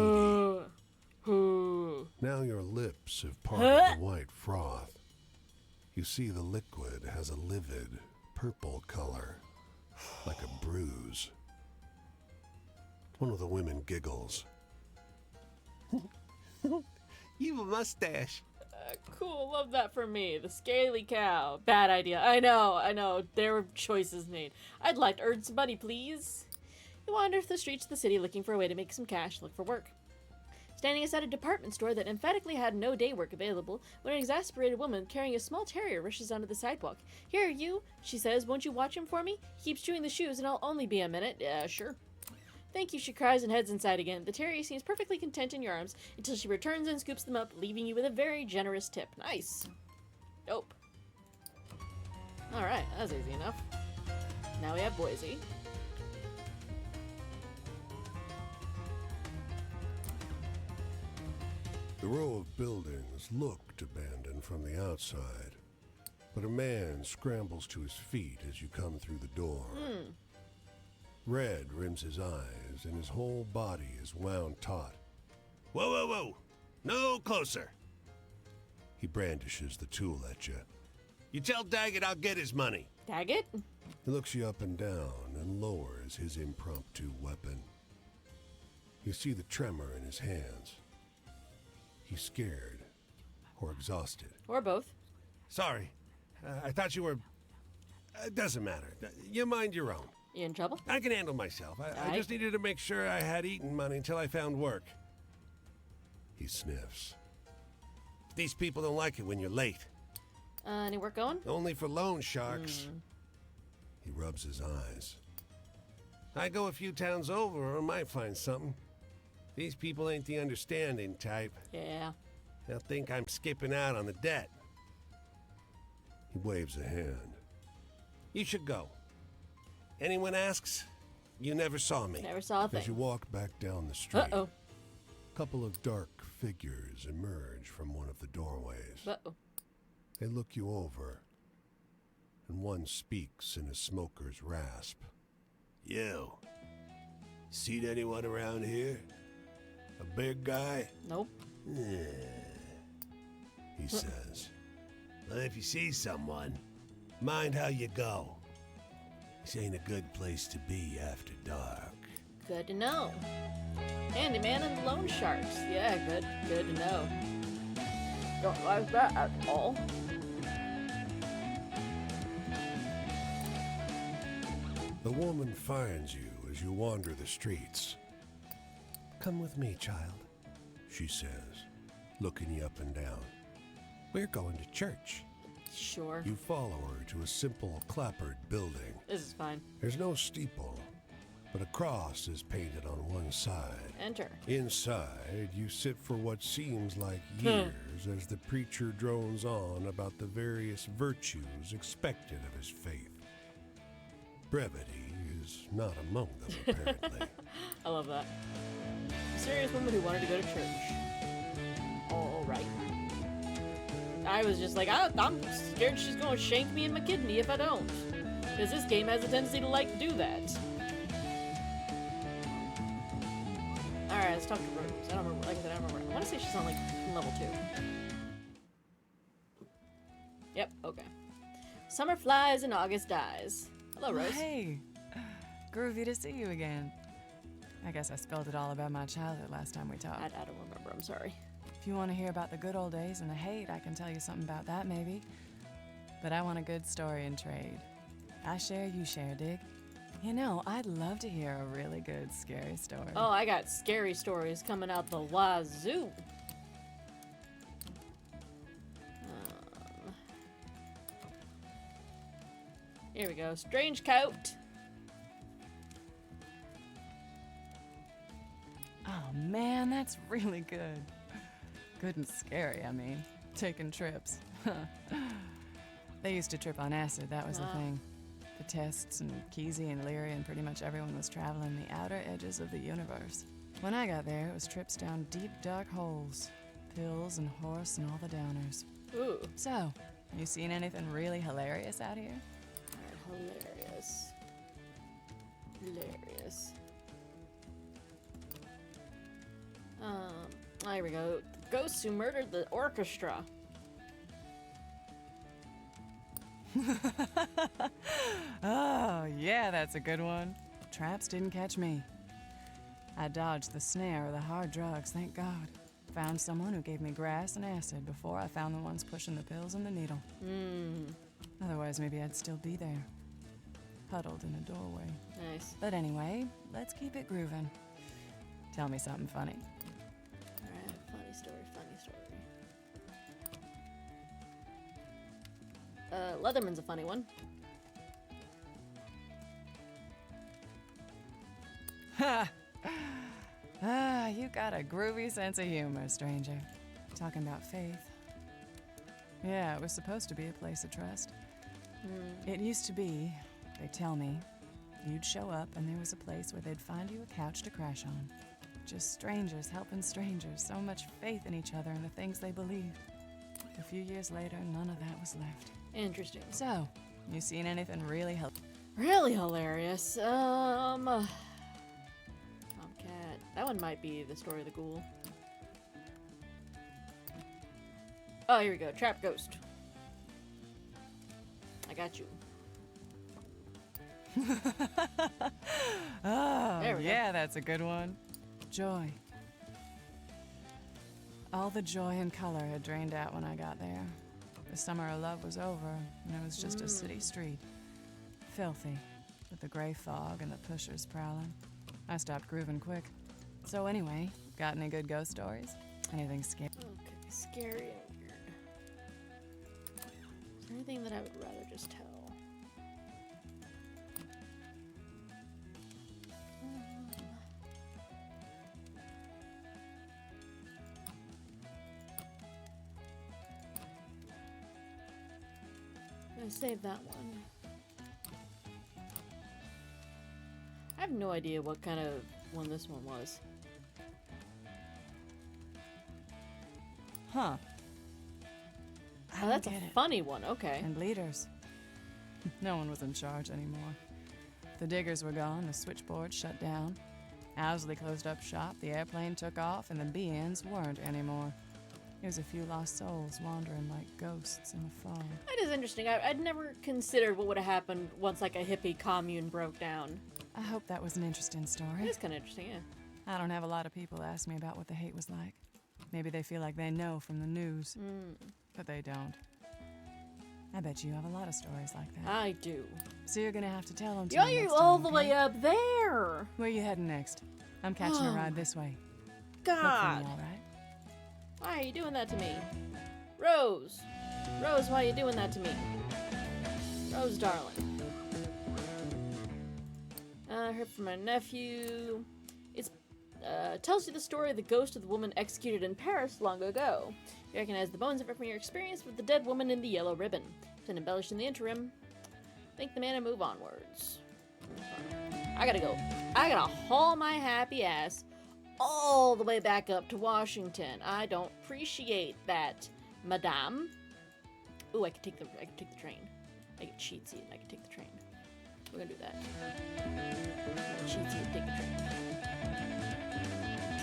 Ooh. Now your lips have parted the white froth. You see the liquid has a livid purple color, like a bruise. One of the women giggles. You've a mustache. Cool, love that for me. The scaly cow. Bad idea. I know. There were choices made. I'd like to earn some money, please. You wander the streets of the city looking for a way to make some cash, look for work. Standing outside a department store that emphatically had no day work available, when an exasperated woman carrying a small terrier rushes onto the sidewalk. Here, you, she says, won't you watch him for me? He keeps chewing the shoes and I'll only be a minute. Yeah, sure. Thank you, she cries and heads inside again. The terrier seems perfectly content in your arms until she returns and scoops them up, leaving you with a very generous tip. Nice. Dope. Alright, that was easy enough. Now we have Boise. The row of buildings looked abandoned from the outside, but a man scrambles to his feet as you come through the door. Red rims his eyes, and his whole body is wound taut. Whoa, whoa, whoa. No closer. He brandishes the tool at you. You tell Daggett I'll get his money. Daggett? He looks you up and down and lowers his impromptu weapon. You see the tremor in his hands. He's scared or exhausted. Or both. Sorry. I thought you were... It doesn't matter. You mind your own. You in trouble? I can handle myself. I just needed to make sure I had eaten money until I found work. He sniffs. These people don't like it when you're late. Any work going? Only for loan sharks. He rubs his eyes. I go a few towns over or I might find something. These people ain't the understanding type. Yeah. They'll think I'm skipping out on the debt. He waves a hand. You should go. Anyone asks, you never saw me. Never saw a As you thing. walk back down the street, Uh-oh. a couple of dark figures emerge from one of the doorways. Uh-oh. They look you over, and one speaks in a smoker's rasp. You. Seen anyone around here? A big guy? Nope. He says. Well, if you see someone, mind how you go. This ain't a good place to be after dark. Good to know. Handyman and loan sharks. Yeah, good to know. Don't like that at all. The woman finds you as you wander the streets. Come with me, child. She says, looking you up and down. We're going to church. Sure. You follow her to a simple clapboard building. This is fine. There's no steeple, but a cross is painted on one side. Enter. Inside, you sit for what seems like years as the preacher drones on about the various virtues expected of his faith. Brevity is not among them, apparently. I love that. Mysterious woman who wanted to go to church. Alright. I was just like, I'm scared she's gonna shank me in my kidney if I don't. Because this game has a tendency to like do that. Alright, let's talk to Rose. I don't remember, like I said, I don't remember. I want to say she's on like level 2. Yep, okay. Summer flies and August dies. Hello, Rose. Hey, groovy to see you again. I guess I spilled it all about my childhood last time we talked. I don't remember, I'm sorry. If you want to hear about the good old days and the hate, I can tell you something about that maybe. But I want a good story in trade. I share, you share, dig? You know, I'd love to hear a really good scary story. Oh, I got scary stories coming out the wazoo. Here we go. Strange coat. Oh man, that's really good. Good and scary, I mean. Taking trips. They used to trip on acid, that was the thing. The tests and Kesey and Leary and pretty much everyone was traveling the outer edges of the universe. When I got there, it was trips down deep, dark holes. Pills and horse and all the downers. Ooh. So, you seen anything really hilarious out here? Hilarious. Hilarious. Here we go. The ghosts who murdered the orchestra. Oh, yeah, that's a good one. Traps didn't catch me. I dodged the snare or the hard drugs, thank God. Found someone who gave me grass and acid before I found the ones pushing the pills and the needle. Otherwise, maybe I'd still be there, huddled in a doorway. Nice. But anyway, let's keep it grooving. Tell me something funny. Alright, funny story, funny story. Leatherman's a funny one. Ha! Ah, you got a groovy sense of humor, stranger. Talking about faith. Yeah, it was supposed to be a place of trust. It used to be, they tell me, you'd show up and there was a place where they'd find you a couch to crash on. Just strangers helping strangers, so much faith in each other and the things they believed. A few years later, none of that was left. Interesting. So, you seen anything really Really hilarious. Tomcat. That one might be the story of the ghoul. Oh, here we go. Trap ghost. I got you. Oh, There we go. yeah, that's a good one. Joy. All the joy and color had drained out when I got there. The summer of love was over, and it was just a city street. Filthy, with the gray fog and the pushers prowling. I stopped grooving quick. So anyway, got any good ghost stories? Anything scary? Okay, scary and weird. Is there anything that I would rather just tell? I'm gonna save that one. I have no idea what kind of one this one was. Huh. I Oh, don't that's a get it. funny one. Okay. And leaders. No one was in charge anymore. The diggers were gone, the switchboard shut down. Owsley closed up shop, the airplane took off, and the BNs weren't anymore. There's a few lost souls wandering like ghosts in the fog. That is interesting. I'd never considered what would have happened once like a hippie commune broke down. I hope that was an interesting It story. is kind of interesting, yeah. I don't have a lot of people ask me about what the hate was like. Maybe they feel like they know from the news, but they don't. I bet you have a lot of stories like that. I do. So you're gonna have to tell them to Yo, me you're next all time, the okay? way up there. Where you heading next? I'm catching a ride this way. Look for God. me, all right? Why are you doing that to me? Rose. Rose, why are you doing that to me? Rose, darling. I heard from my nephew. It's tells you the story of the ghost of the woman executed in Paris long ago. You recognize the bones from your experience with the dead woman in the yellow ribbon. To embellish in the interim, thank the man and move onwards. I gotta go. I gotta haul my happy ass all the way back up to Washington. I don't appreciate that, madame. Ooh, I could take the train. I get cheatsy and I can take the train. We're gonna do that. Cheatsy and take the train.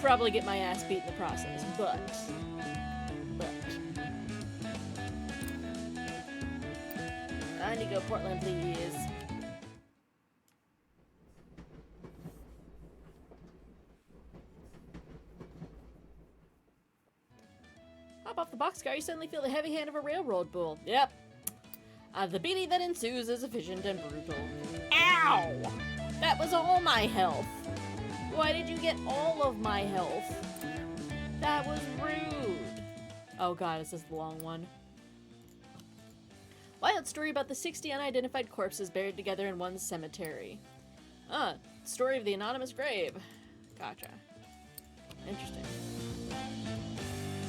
Probably get my ass beat in the process, but I need to go to Portland, please. Hop off the boxcar, you suddenly feel the heavy hand of a railroad bull. Yep. The beating that ensues is efficient and brutal. Ow! That was all my health. Why did you get all of my health? That was rude. Oh god, this is the long one. Wild story about the 60 unidentified corpses buried together in one cemetery. Story of the anonymous grave. Gotcha. Interesting.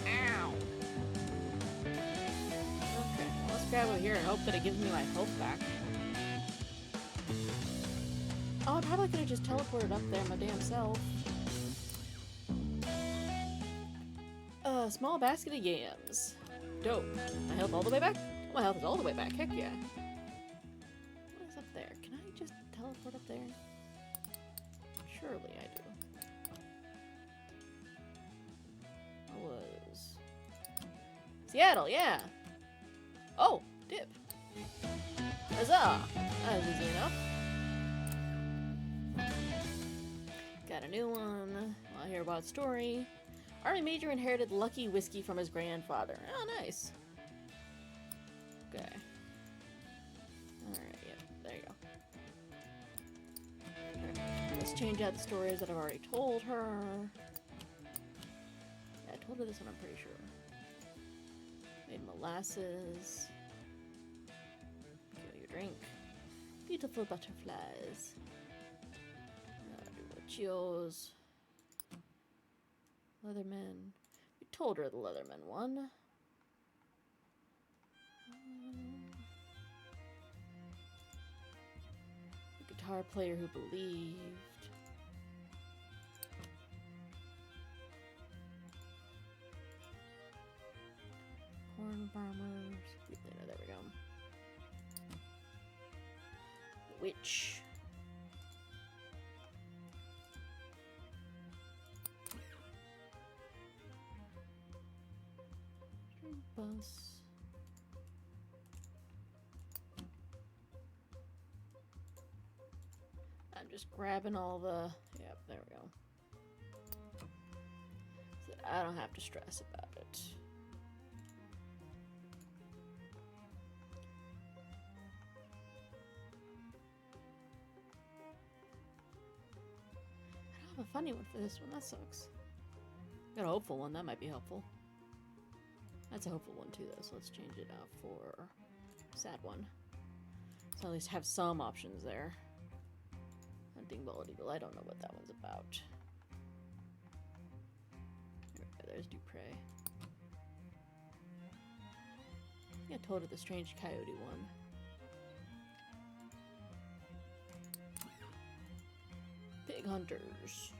Ow! Okay, well, let's grab over here and hope that it gives me my health back. Oh, I probably could have just teleported up there my damn self. Small basket of yams. Dope. My health all the way back? My health is all the way back. Heck yeah. What is up there? Can I just teleport up there? Surely I do. I was... Seattle, yeah! Oh, dip. Huzzah! That was easy enough. Got a new one. I'll hear about story. Army Major inherited lucky whiskey from his grandfather. Oh, nice. Okay. Alright, yep, there you go. Okay. Let's change out the stories that I've already told her. Yeah, I told her this one, I'm pretty sure. Made molasses. Give you a drink. Beautiful butterflies. Cheers. Leatherman. We told her the Leatherman one. The guitar player who believed. Corn farmers. There we go. The witch. Bus. I'm just grabbing all the... Yep, there we go. So that I don't have to stress about it. I don't have a funny one for this one. That sucks. Got a hopeful one. That might be helpful. That's a hopeful one too, though, so let's change it out for sad one. So at least have some options there. Hunting Bald Eagle, I don't know what that one's about. There's Dupre. I think I told her the Strange Coyote one. Pig Hunters.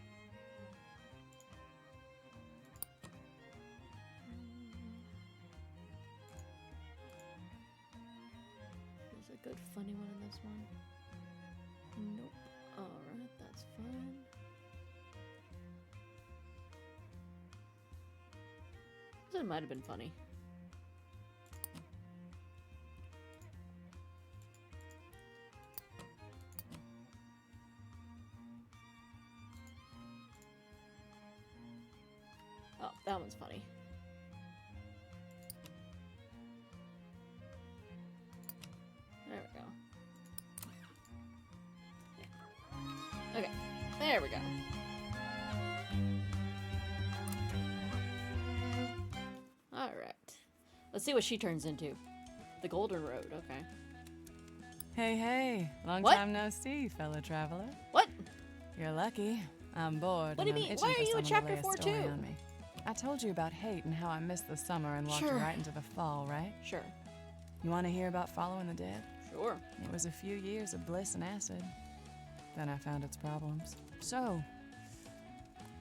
Good funny one in this one. Nope. Alright, that's fine. This one might have been funny. Oh, that one's funny. There we go. Yeah. Okay, there we go. Alright. Let's see what she turns into. The Golden Road, okay. Hey, hey. Long What? time no see, fellow traveler. What? You're lucky. I'm bored. What do you and I'm mean? itching Why for are you in someone to chapter lay a 4 story too? on me. I told you about hate and how I missed the summer and walked Sure. right into the fall, right? Sure. You want to hear about following the dead? Sure. It was a few years of bliss and acid. then I found its problems. So,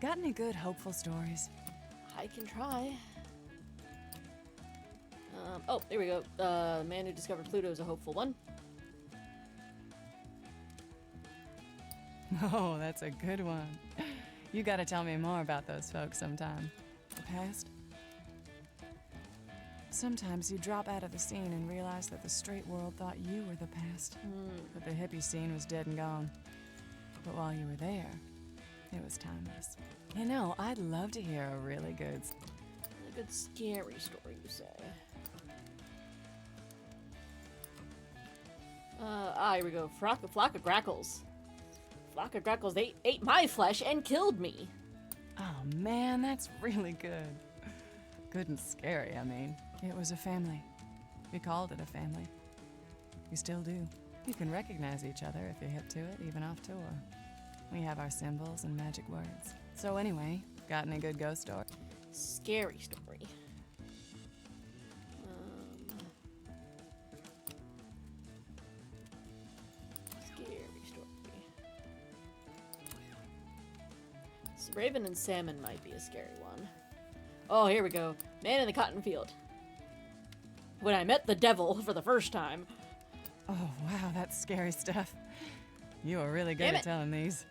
got any good, hopeful stories? I can try. Oh, there we go. The man who discovered Pluto is a hopeful one. Oh, that's a good one. You gotta tell me more about those folks sometime. The past? Sometimes you drop out of the scene and realize that the straight world thought you were the past. But the hippie scene was dead and gone. But while you were there, it was timeless. You know, I'd love to hear a really good Scary story, you say. Here we go. Flock of grackles. Flock of grackles, they ate my flesh and killed me. Oh man, that's really good. Good and scary, I mean. It was a family. We called it a family. We still do. You can recognize each other if you're hip to it, even off tour. We have our symbols and magic words. So anyway, got any good ghost story? Scary story. Scary story. Raven and Salmon might be a scary one. Oh, here we go. Man in the cotton field. When I met the devil for the first time. Oh, wow, that's scary stuff. You are really good at telling these.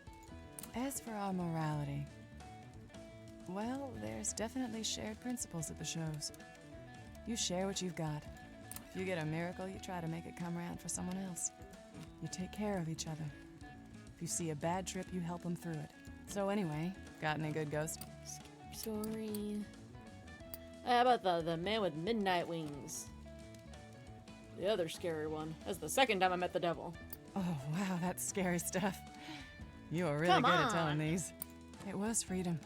As for our morality, well, there's definitely shared principles at the shows. You share what you've got. If you get a miracle, you try to make it come around for someone else. You take care of each other. If you see a bad trip, you help them through it. So anyway, got any good ghost story? How about the man with midnight wings? The other scary one. That's the second time I met the devil. Oh, wow, that's scary stuff. You are really good at telling these. It was freedom.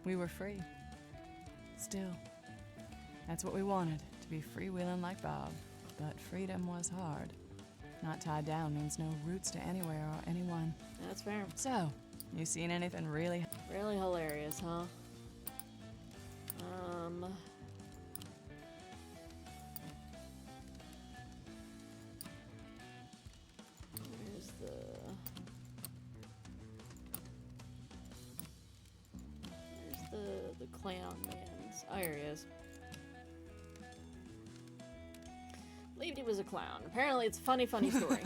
We were free. Still. That's what we wanted, to be freewheeling like Bob. But freedom was hard. Not tied down means no roots to anywhere or anyone. That's fair. So, you seen anything really hilarious, huh? Where's the clown man's? Oh, here he is. Believed he was a clown. Apparently, it's a funny story.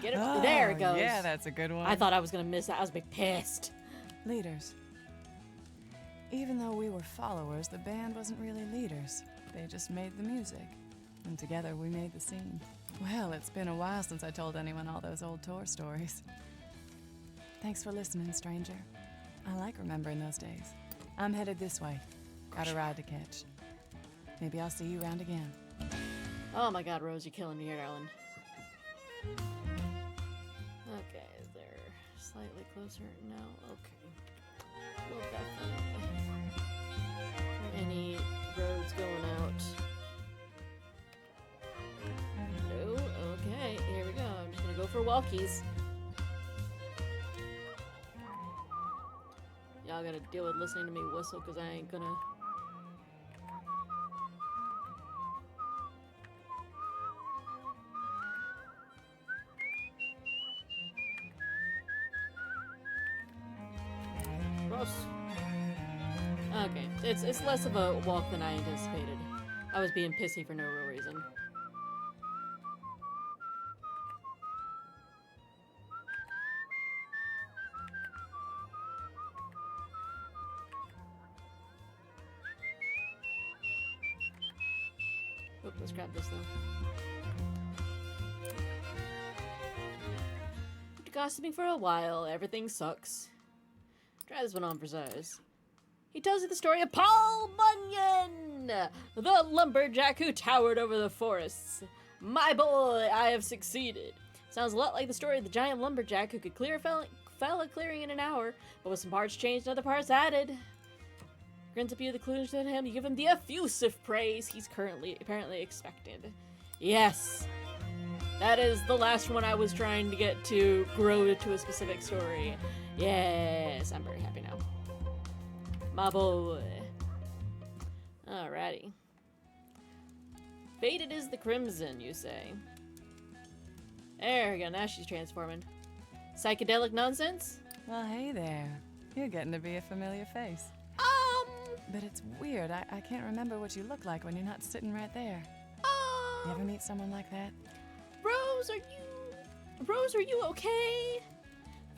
Get it? Oh, there it goes. Yeah, that's a good one. I thought I was gonna miss that. I was be pissed. Leaders. Even though we were followers, the band wasn't really leaders. They just made the music. And together we made the scene. Well, it's been a while since I told anyone all those old tour stories. Thanks for listening, stranger. I like remembering those days. I'm headed this way. Got a ride to catch. Maybe I'll see you around again. Oh my god, Rose, you're killing me here, darling. Okay, they're slightly closer now. Okay. Well, definitely. Any roads going out? No? Okay, here we go. I'm just gonna go for walkies. Y'all gotta deal with listening to me whistle, because I ain't gonna... Okay, it's less of a walk than I anticipated. I was being pissy for no real reason. Oop, let's grab this though. After gossiping for a while, everything sucks. Try this one on for size. He tells you the story of Paul Bunyan, the lumberjack who towered over the forests. My boy, I have succeeded. Sounds a lot like the story of the giant lumberjack who could clear fell a clearing in an hour, but with some parts changed and other parts added. Grins up you the clues to him, you give him the effusive praise he's apparently expected. Yes, that is the last one I was trying to get to grow to a specific story. Yes, I'm very happy now. My boy. Alrighty. Faded is the crimson, you say. There we go, now she's transforming. Psychedelic nonsense? Well, hey there. You're getting to be a familiar face. But it's weird. I can't remember what you look like when you're not sitting right there. You ever meet someone like that? Rose, are you okay?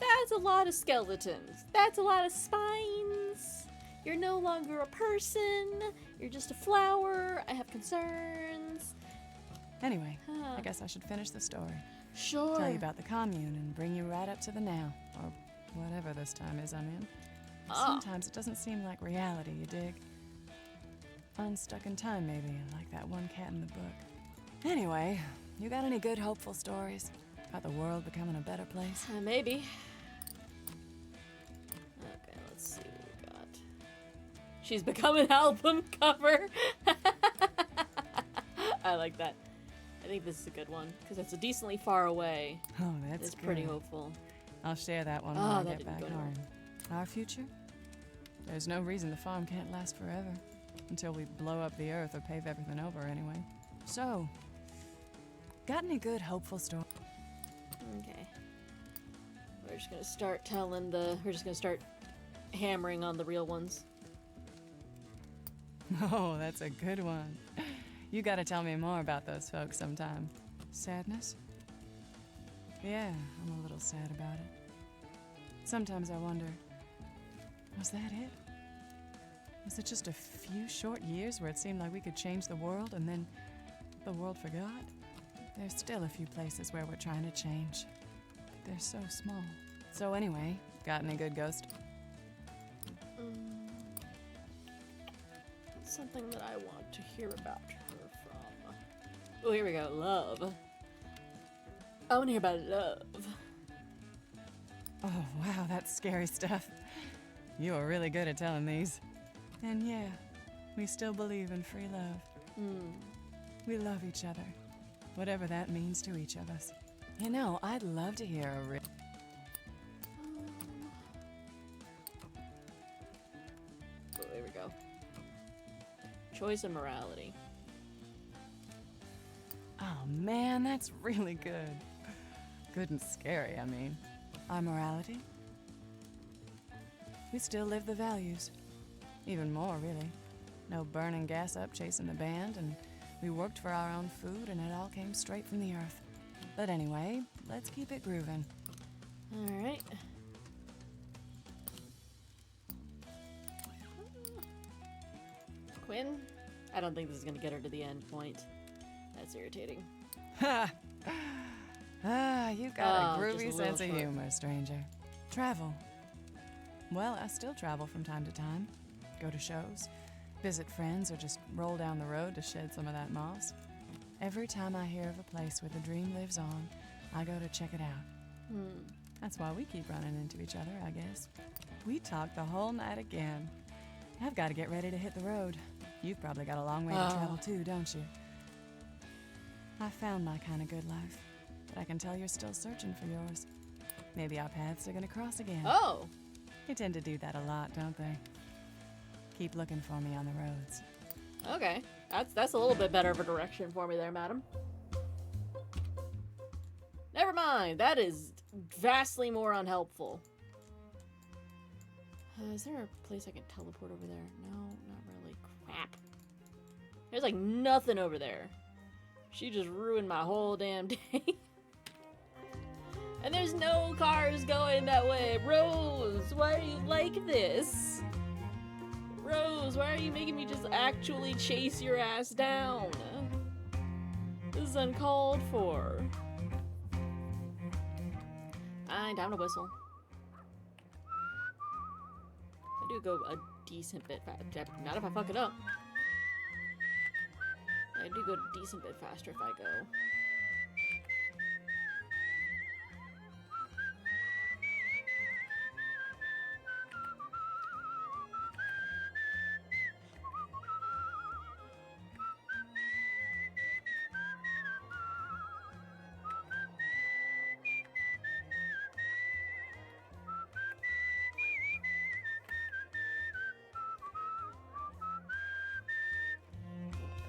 That's a lot of skeletons. That's a lot of spines. You're no longer a person. You're just a flower. I have concerns. Anyway, I guess I should finish the story. Sure. Tell you about the commune and bring you right up to the now, or whatever this time is I'm in. Sometimes it doesn't seem like reality, you dig? Unstuck in time, maybe, like that one cat in the book. Anyway, you got any good, hopeful stories about the world becoming a better place? Maybe. Okay, let's see what we got. She's become an album cover. I like that. I think this is a good one, because it's a decently far away. Oh, that's It's pretty good. hopeful. I'll share that one when I get back home. Our future? There's no reason the farm can't last forever. Until we blow up the earth or pave everything over anyway. So, got any good, hopeful stories? Okay. We're just gonna start hammering on the real ones. Oh, that's a good one. You gotta tell me more about those folks sometime. Sadness? Yeah, I'm a little sad about it. Sometimes I wonder, was that it? Was it just a few short years where it seemed like we could change the world and then the world forgot? There's still a few places where we're trying to change, but they're so small. So anyway, got any good ghost? Something that I want to hear about her from. Oh, here we go. Love. I want to hear about love. Oh, wow, that's scary stuff. You are really good at telling these. And yeah, we still believe in free love. We love each other, whatever that means to each of us. You know, I'd love to hear a Oh, here we go. Choice and morality. Oh man, that's really good. Good and scary, I mean. Our morality? We still live the values. Even more, really. No burning gas up chasing the band, and we worked for our own food, and it all came straight from the earth. But anyway, let's keep it grooving. Alright. Quinn? I don't think this is gonna get her to the end point. That's irritating. Ha! You got a Oh, just groovy a little sense of short. humor, stranger. Travel. Well, I still travel from time to time. Go to shows, visit friends, or just roll down the road to shed some of that moss. Every time I hear of a place where the dream lives on, I go to check it out. That's why we keep running into each other, I guess. We talked the whole night again. I've got to get ready to hit the road. You've probably got a long way to travel too, don't you? I found my kind of good life, but I can tell you're still searching for yours. Maybe our paths are gonna cross again. Oh! They tend to do that a lot, don't they? Keep looking for me on the roads. Okay. That's a little bit better of a direction for me there, madam. Never mind. That is vastly more unhelpful. Is there a place I can teleport over there? No, not really. Crap. There's like nothing over there. She just ruined my whole damn day. And there's no cars going that way. Rose, why are you like this? Rose, why are you making me just actually chase your ass down? This is uncalled for. Fine, time to whistle. I do go a decent bit faster. Not if I fuck it up. I do go a decent bit faster if I go.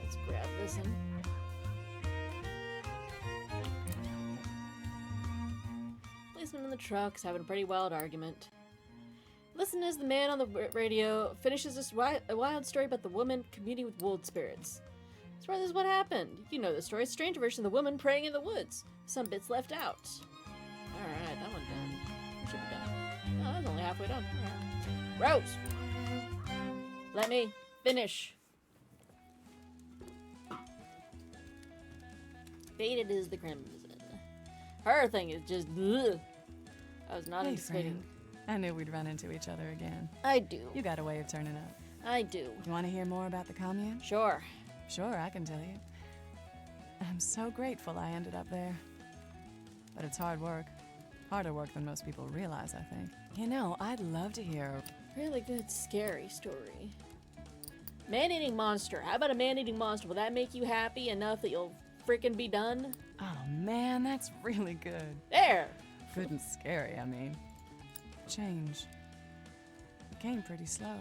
Let's grab this and policeman in the truck is having a pretty wild argument. Listen as the man on the radio finishes this a wild story about the woman communing with wood spirits. This is what happened. You know the story. It's a stranger version of the woman praying in the woods. Some bits left out. Alright, that one done. Should be done. Oh, that's only halfway done. Alright. Rose! Let me finish. Faded is the crimson. Her thing is just ugh. I was not anticipating. Friend. I knew we'd run into each other again. I do. You got a way of turning up. I do. You want to hear more about the commune? Sure. Sure, I can tell you. I'm so grateful I ended up there. But it's hard work. Harder work than most people realize, I think. You know, I'd love to hear a Really good, scary story. Man-eating monster. How about a man-eating monster? Will that make you happy enough that you'll freaking be done? Oh man, that's really good. There! Good and scary, I mean. Change. It came pretty slow.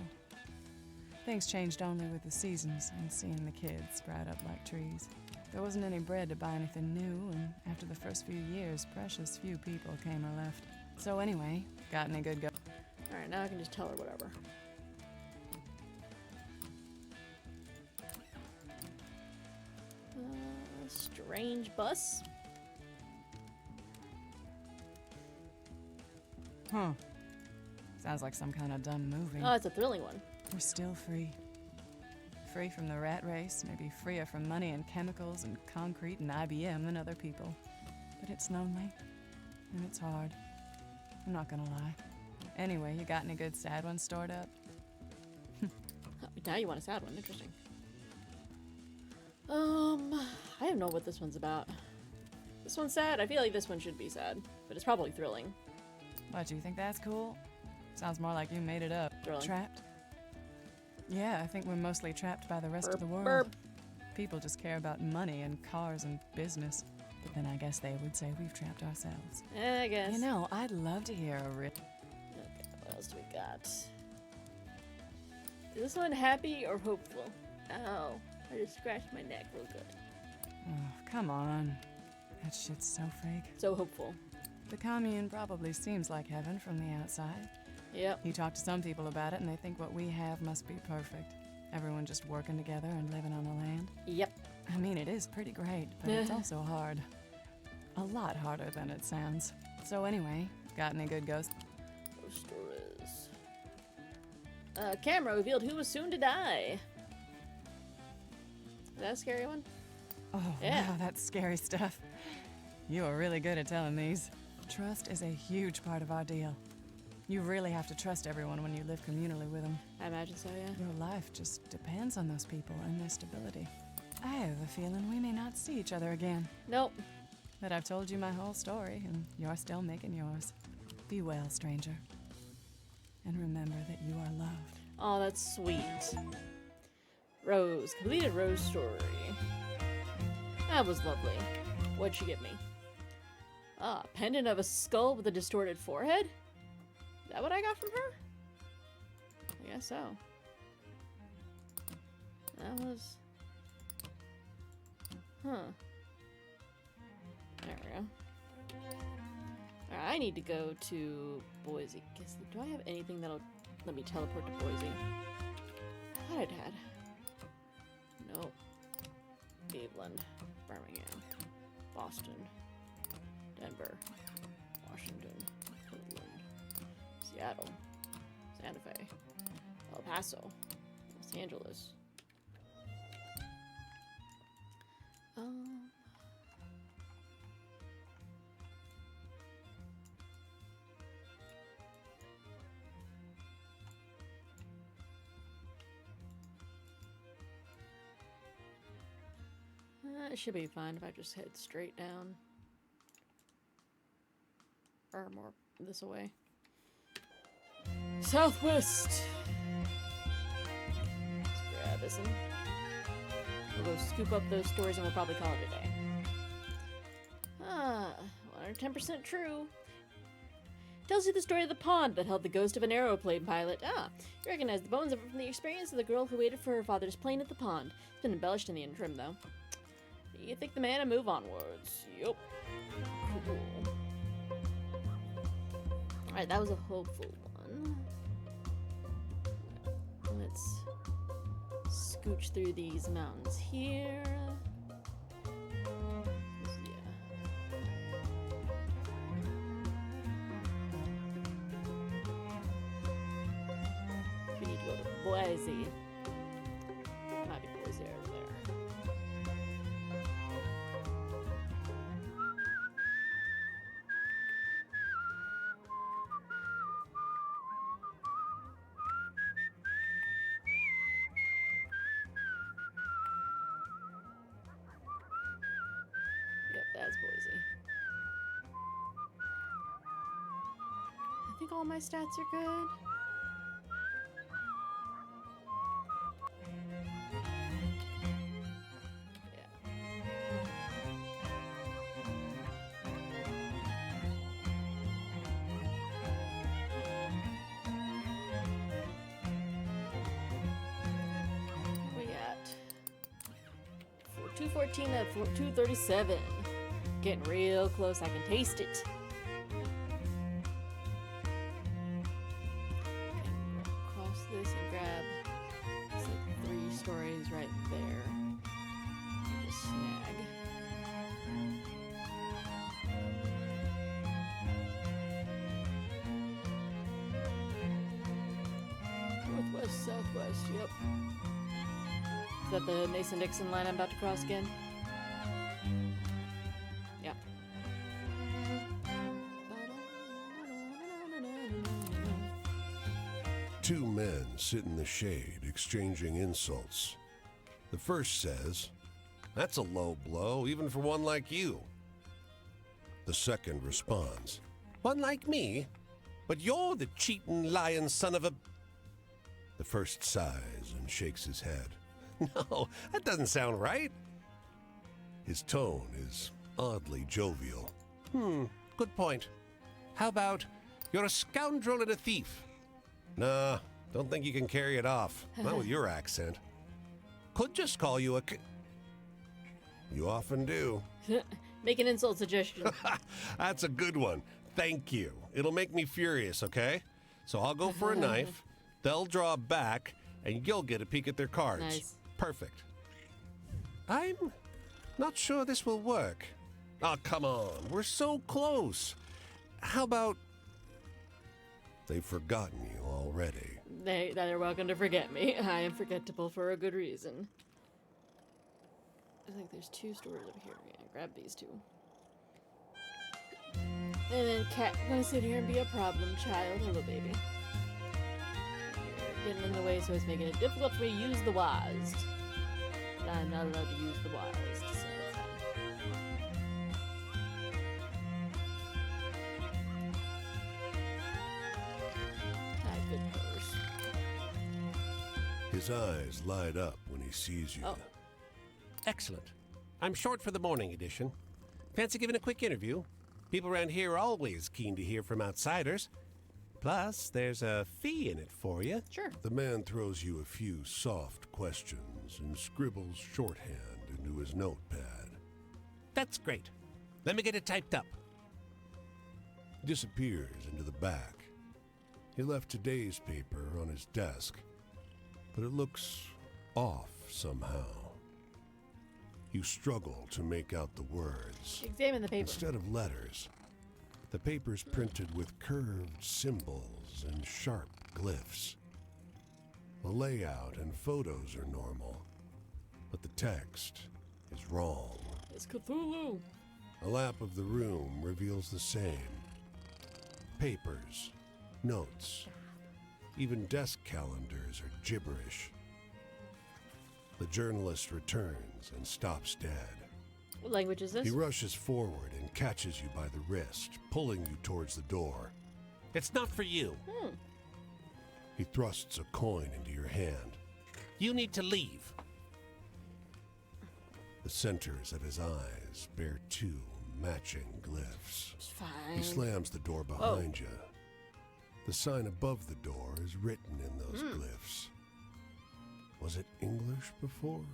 Things changed only with the seasons and seeing the kids sprout up like trees. There wasn't any bread to buy anything new, and after the first few years, precious few people came or left. So anyway, got any good go? Alright, now I can just tell her whatever. Strange bus? Huh. Sounds like some kind of dumb movie. Oh, it's a thrilling one. We're still free. Free from the rat race, maybe freer from money and chemicals and concrete and IBM than other people. But it's lonely. And it's hard. I'm not gonna lie. Anyway, you got any good sad ones stored up? Now you want a sad one. Interesting. I don't know what this one's about. This one's sad? I feel like this one should be sad. But it's probably thrilling. What, you think that's cool? Sounds more like you made it up. Thrilling. Trapped? Yeah, I think we're mostly trapped by the rest of the world. Burp. People just care about money and cars and business. But then I guess they would say we've trapped ourselves. I guess. You know, I'd love to hear a Okay, what else do we got? Is this one happy or hopeful? Ow. I just scratched my neck real good. Oh, come on. That shit's so fake. So hopeful. The commune probably seems like heaven from the outside. Yep. You talk to some people about it and they think what we have must be perfect. Everyone just working together and living on the land. Yep. I mean, it is pretty great, but it's also hard. A lot harder than it sounds. So anyway, got any good ghost stories? Camera revealed who was soon to die. Is that a scary one? Oh, Yeah. wow, that's scary stuff. You are really good at telling these. Trust is a huge part of our deal. You really have to trust everyone when you live communally with them. I imagine so, yeah. Your life just depends on those people and their stability. I have a feeling we may not see each other again. Nope. But I've told you my whole story, and you're still making yours. Be well, stranger. And remember that you are loved. Oh, that's sweet. Rose. Completed Rose story. That was lovely. What'd she give me? Ah, pendant of a skull with a distorted forehead? Is that what I got from her? I guess so. That was... Huh. There we go. Alright, I need to go to Boise. Do I have anything that'll let me teleport to Boise? I thought I'd had. Nope. Cleveland. Birmingham. Boston. Denver. Washington. Cleveland. Seattle. Santa Fe. El Paso. Los Angeles. It should be fine if I just head straight down. Or more this way. Southwest! Let's grab this one. We'll go scoop up those stories and we'll probably call it a day. 110% true. Tells you the story of the pond that held the ghost of an aeroplane pilot. You recognize the bones of it from the experience of the girl who waited for her father's plane at the pond. It's been embellished in the interim, though. You think the man and move onwards. Yup. Cool. Alright, that was a hopeful one. Let's scooch through these mountains here. We need to go to Boise. Might be Boise over there. Yep, that's Boise. I think all my stats are good. We at 214 at 237. Getting real close. I can taste it. Cross this and grab. It's like 3 stories right there. Just snag. Northwest, southwest, yep. Is that the Mason-Dixon line I'm about to cross again? Yeah. 2 men sit in the shade, exchanging insults. The first says, "That's a low blow, even for one like you." The second responds, One like me? But you're the cheating, lying son of a... The first sighs and shakes his head. No, that doesn't sound right. His tone is oddly jovial. Good point. How about, you're a scoundrel and a thief? Nah, don't think you can carry it off. Not with your accent. Could just call you a... You often do. Make an insult suggestion. That's a good one. Thank you. It'll make me furious, okay? So I'll go for a knife, they'll draw back, and you'll get a peek at their cards. Nice. Perfect. I'm not sure this will work. Oh, come on. We're so close. How about... They've forgotten you already. They're welcome to forget me. I am forgettable for a good reason. I think there's 2 stores over here. Yeah, grab these 2. And then Cat, gonna sit here and be a problem child. Hello, baby. You're getting in the way, so it's making it difficult for me to use the WASD. But I'm not allowed to use the WASD, so that's fine. Good purse. His eyes light up when he sees you. Oh. Excellent. I'm short for the morning edition. Fancy giving a quick interview? People around here are always keen to hear from outsiders. Plus, there's a fee in it for you. Sure. The man throws you a few soft questions and scribbles shorthand into his notepad. That's great. Let me get it typed up. He disappears into the back. He left today's paper on his desk, but it looks off somehow. You struggle to make out the words. Examine the paper. Instead of letters, the paper's printed with curved symbols and sharp glyphs. The layout and photos are normal, but the text is wrong. It's Cthulhu. A lap of the room reveals the same. Papers, notes, even desk calendars are gibberish. The journalist returns and stops dead. What language is this? He rushes forward and catches you by the wrist, pulling you towards the door. It's not for you. He thrusts a coin into your hand. You need to leave. The centers of his eyes bear 2 matching glyphs. It's fine. He slams the door behind you. The sign above the door is written in those glyphs. Was it English before?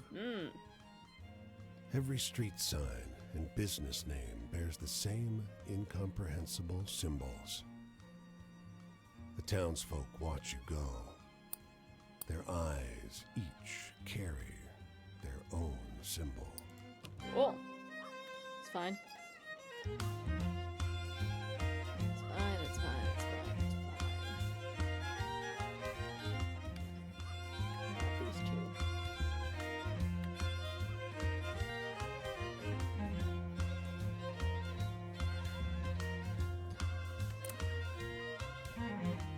Every street sign and business name bears the same incomprehensible symbols. townsfolk watch you go. Their eyes each carry their own symbol. Cool. It's fine. It's fine, it's fine, it's fine, it's fine. These two.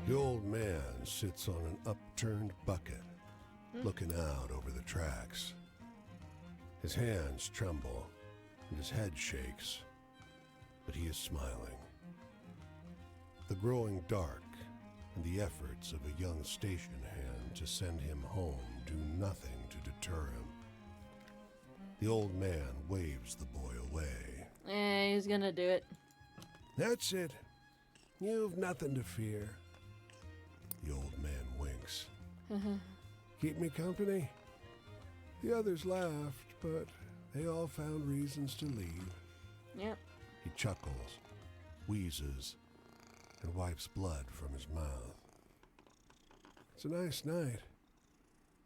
The old man sits on an upturned bucket, looking out over the tracks. His hands tremble and his head shakes, but he is smiling. The growing dark and the efforts of a young station hand to send him home do nothing to deter him. The old man waves the boy away. He's gonna do it. That's it. You've nothing to fear. The old man winks. Keep me company? The others laughed, but they all found reasons to leave. Yep. He chuckles, wheezes, and wipes blood from his mouth. It's a nice night.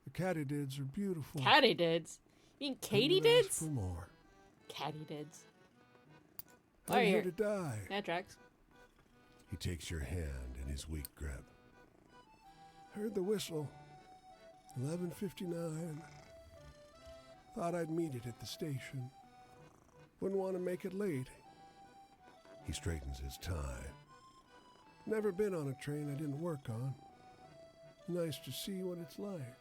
The katydids are beautiful. Katydids? You mean katydids? For more. Katydids. I'm here to die. That tracks. He takes your hand in his weak grip. Heard the whistle. 11:59. Thought I'd meet it at the station. Wouldn't want to make it late. He straightens his tie. Never been on a train I didn't work on. Nice to see what it's like.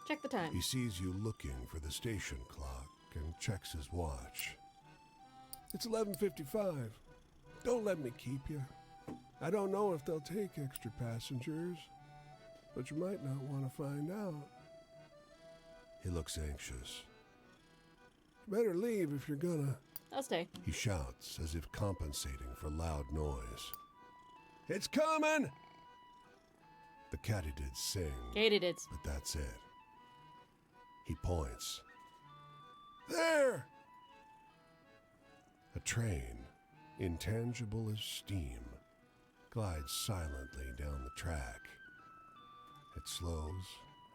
Check the time. He sees you looking for the station clock and checks his watch. It's 11:55. Don't let me keep you. I don't know if they'll take extra passengers, but you might not want to find out. He looks anxious. Better leave if you're gonna. I'll stay. He shouts as if compensating for loud noise. It's coming! The katydids sing. Katydids. But that's it. He points. There! A train, intangible as steam, glides silently down the track. It slows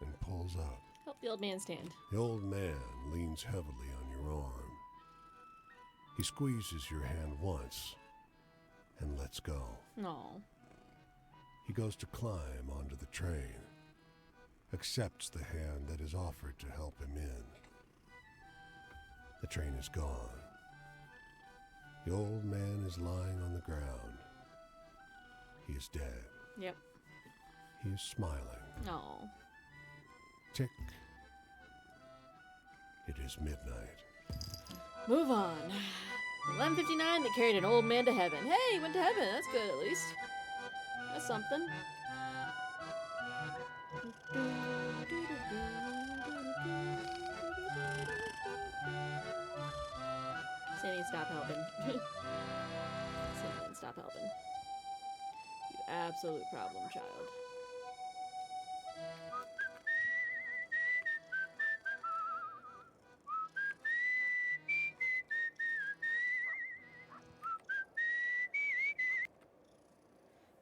and pulls up. Help the old man stand. The old man leans heavily on your arm. He squeezes your hand once and lets go. No. He goes to climb onto the train, accepts the hand that is offered to help him in. The train is gone. The old man is lying on the ground. He is dead. Yep. He is smiling. No. Tick. It is midnight. Move on. 11:59. They carried an old man to heaven. Hey, he went to heaven. That's good, at least. That's something. Sandy, stop helping. Sandy, stop helping. You absolute problem child.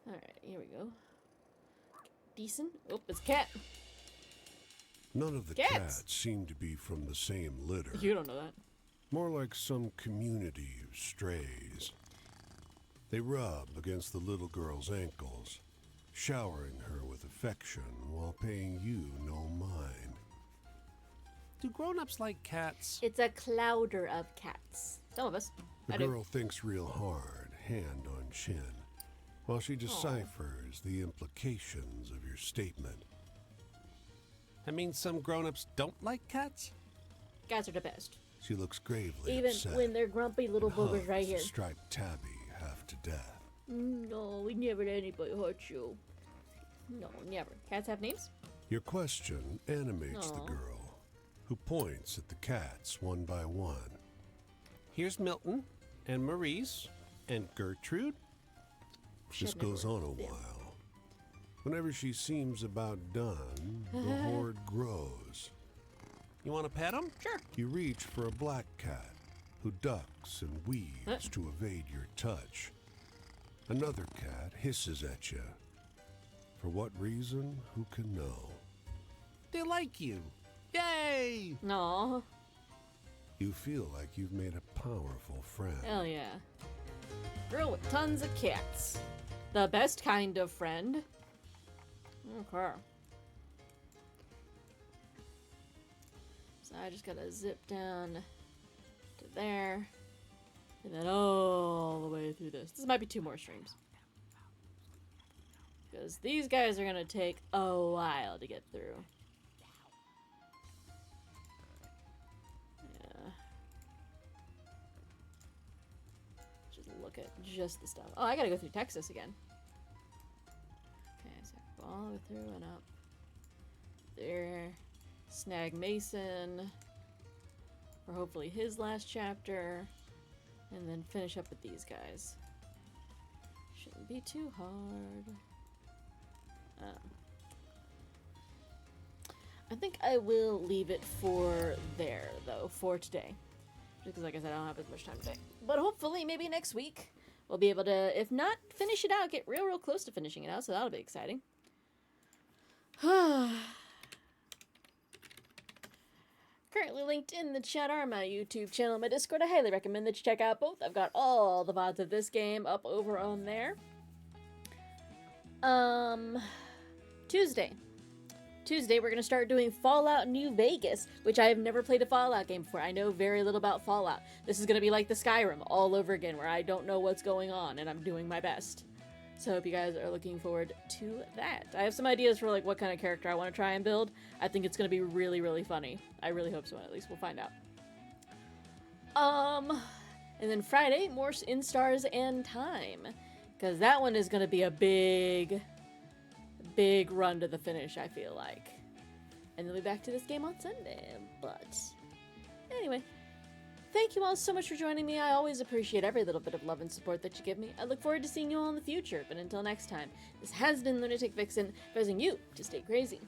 Alright, here we go. Decent. Oh, it's a cat. None of the cats seem to be from the same litter. You don't know that. More like some community of strays. They rub against the little girl's ankles, showering her with affection while paying you no mind. Do grown-ups like cats? It's a clouder of cats. Some of us. The I do. girl thinks real hard, hand on chin, while she deciphers the implications of your statement. That means some grown-ups don't like cats? Cats are the best. She looks gravely Even upset. when they're grumpy little and boogers right hugs here. the striped tabby half to death. No, we never let anybody hurt you. No, never. Cats have names? Your question animates the girl, who points at the cats one by one. Here's Milton, and Maurice, and Gertrude. This goes on a while. Whenever she seems about done, the horde grows. You want to pet him? Sure. You reach for a black cat, who ducks and weaves to evade your touch. Another cat hisses at you For what reason, who can know? They like you. Yay! Aw. You feel like you've made a powerful friend. Hell yeah. Girl with tons of cats. The best kind of friend. Okay. So I just gotta zip down to there. And then all the way through this. This might be 2 more streams. Because these guys are gonna take a while to get through. Yeah. Just look at just the stuff. Oh, I gotta go through Texas again. Okay, so I go all the way through and up. There. Snag Mason. For hopefully his last chapter. And then finish up with these guys. Shouldn't be too hard. I think I will leave it for there, though, for today. Just because, like I said, I don't have as much time today. But hopefully, maybe next week, we'll be able to, if not finish it out, get real close to finishing it out, so that'll be exciting. Currently linked in the chat are my YouTube channel and my Discord. I highly recommend that you check out both. I've got all the VODs of this game up over on there. Tuesday, we're going to start doing Fallout New Vegas, which I have never played a Fallout game before. I know very little about Fallout. This is going to be like the Skyrim all over again, where I don't know what's going on, and I'm doing my best. So I hope you guys are looking forward to that. I have some ideas for like what kind of character I want to try and build. I think it's going to be really funny. I really hope so, at least we'll find out. And then Friday, more In Stars and Time, because that one is going to be a big run to the finish, I feel like. And then we'll be back to this game on Sunday. But anyway, thank you all so much for joining me. I always appreciate every little bit of love and support that you give me. I look forward to seeing you all in the future. But until next time, this has been Lunatic Vixen, advising you to stay crazy.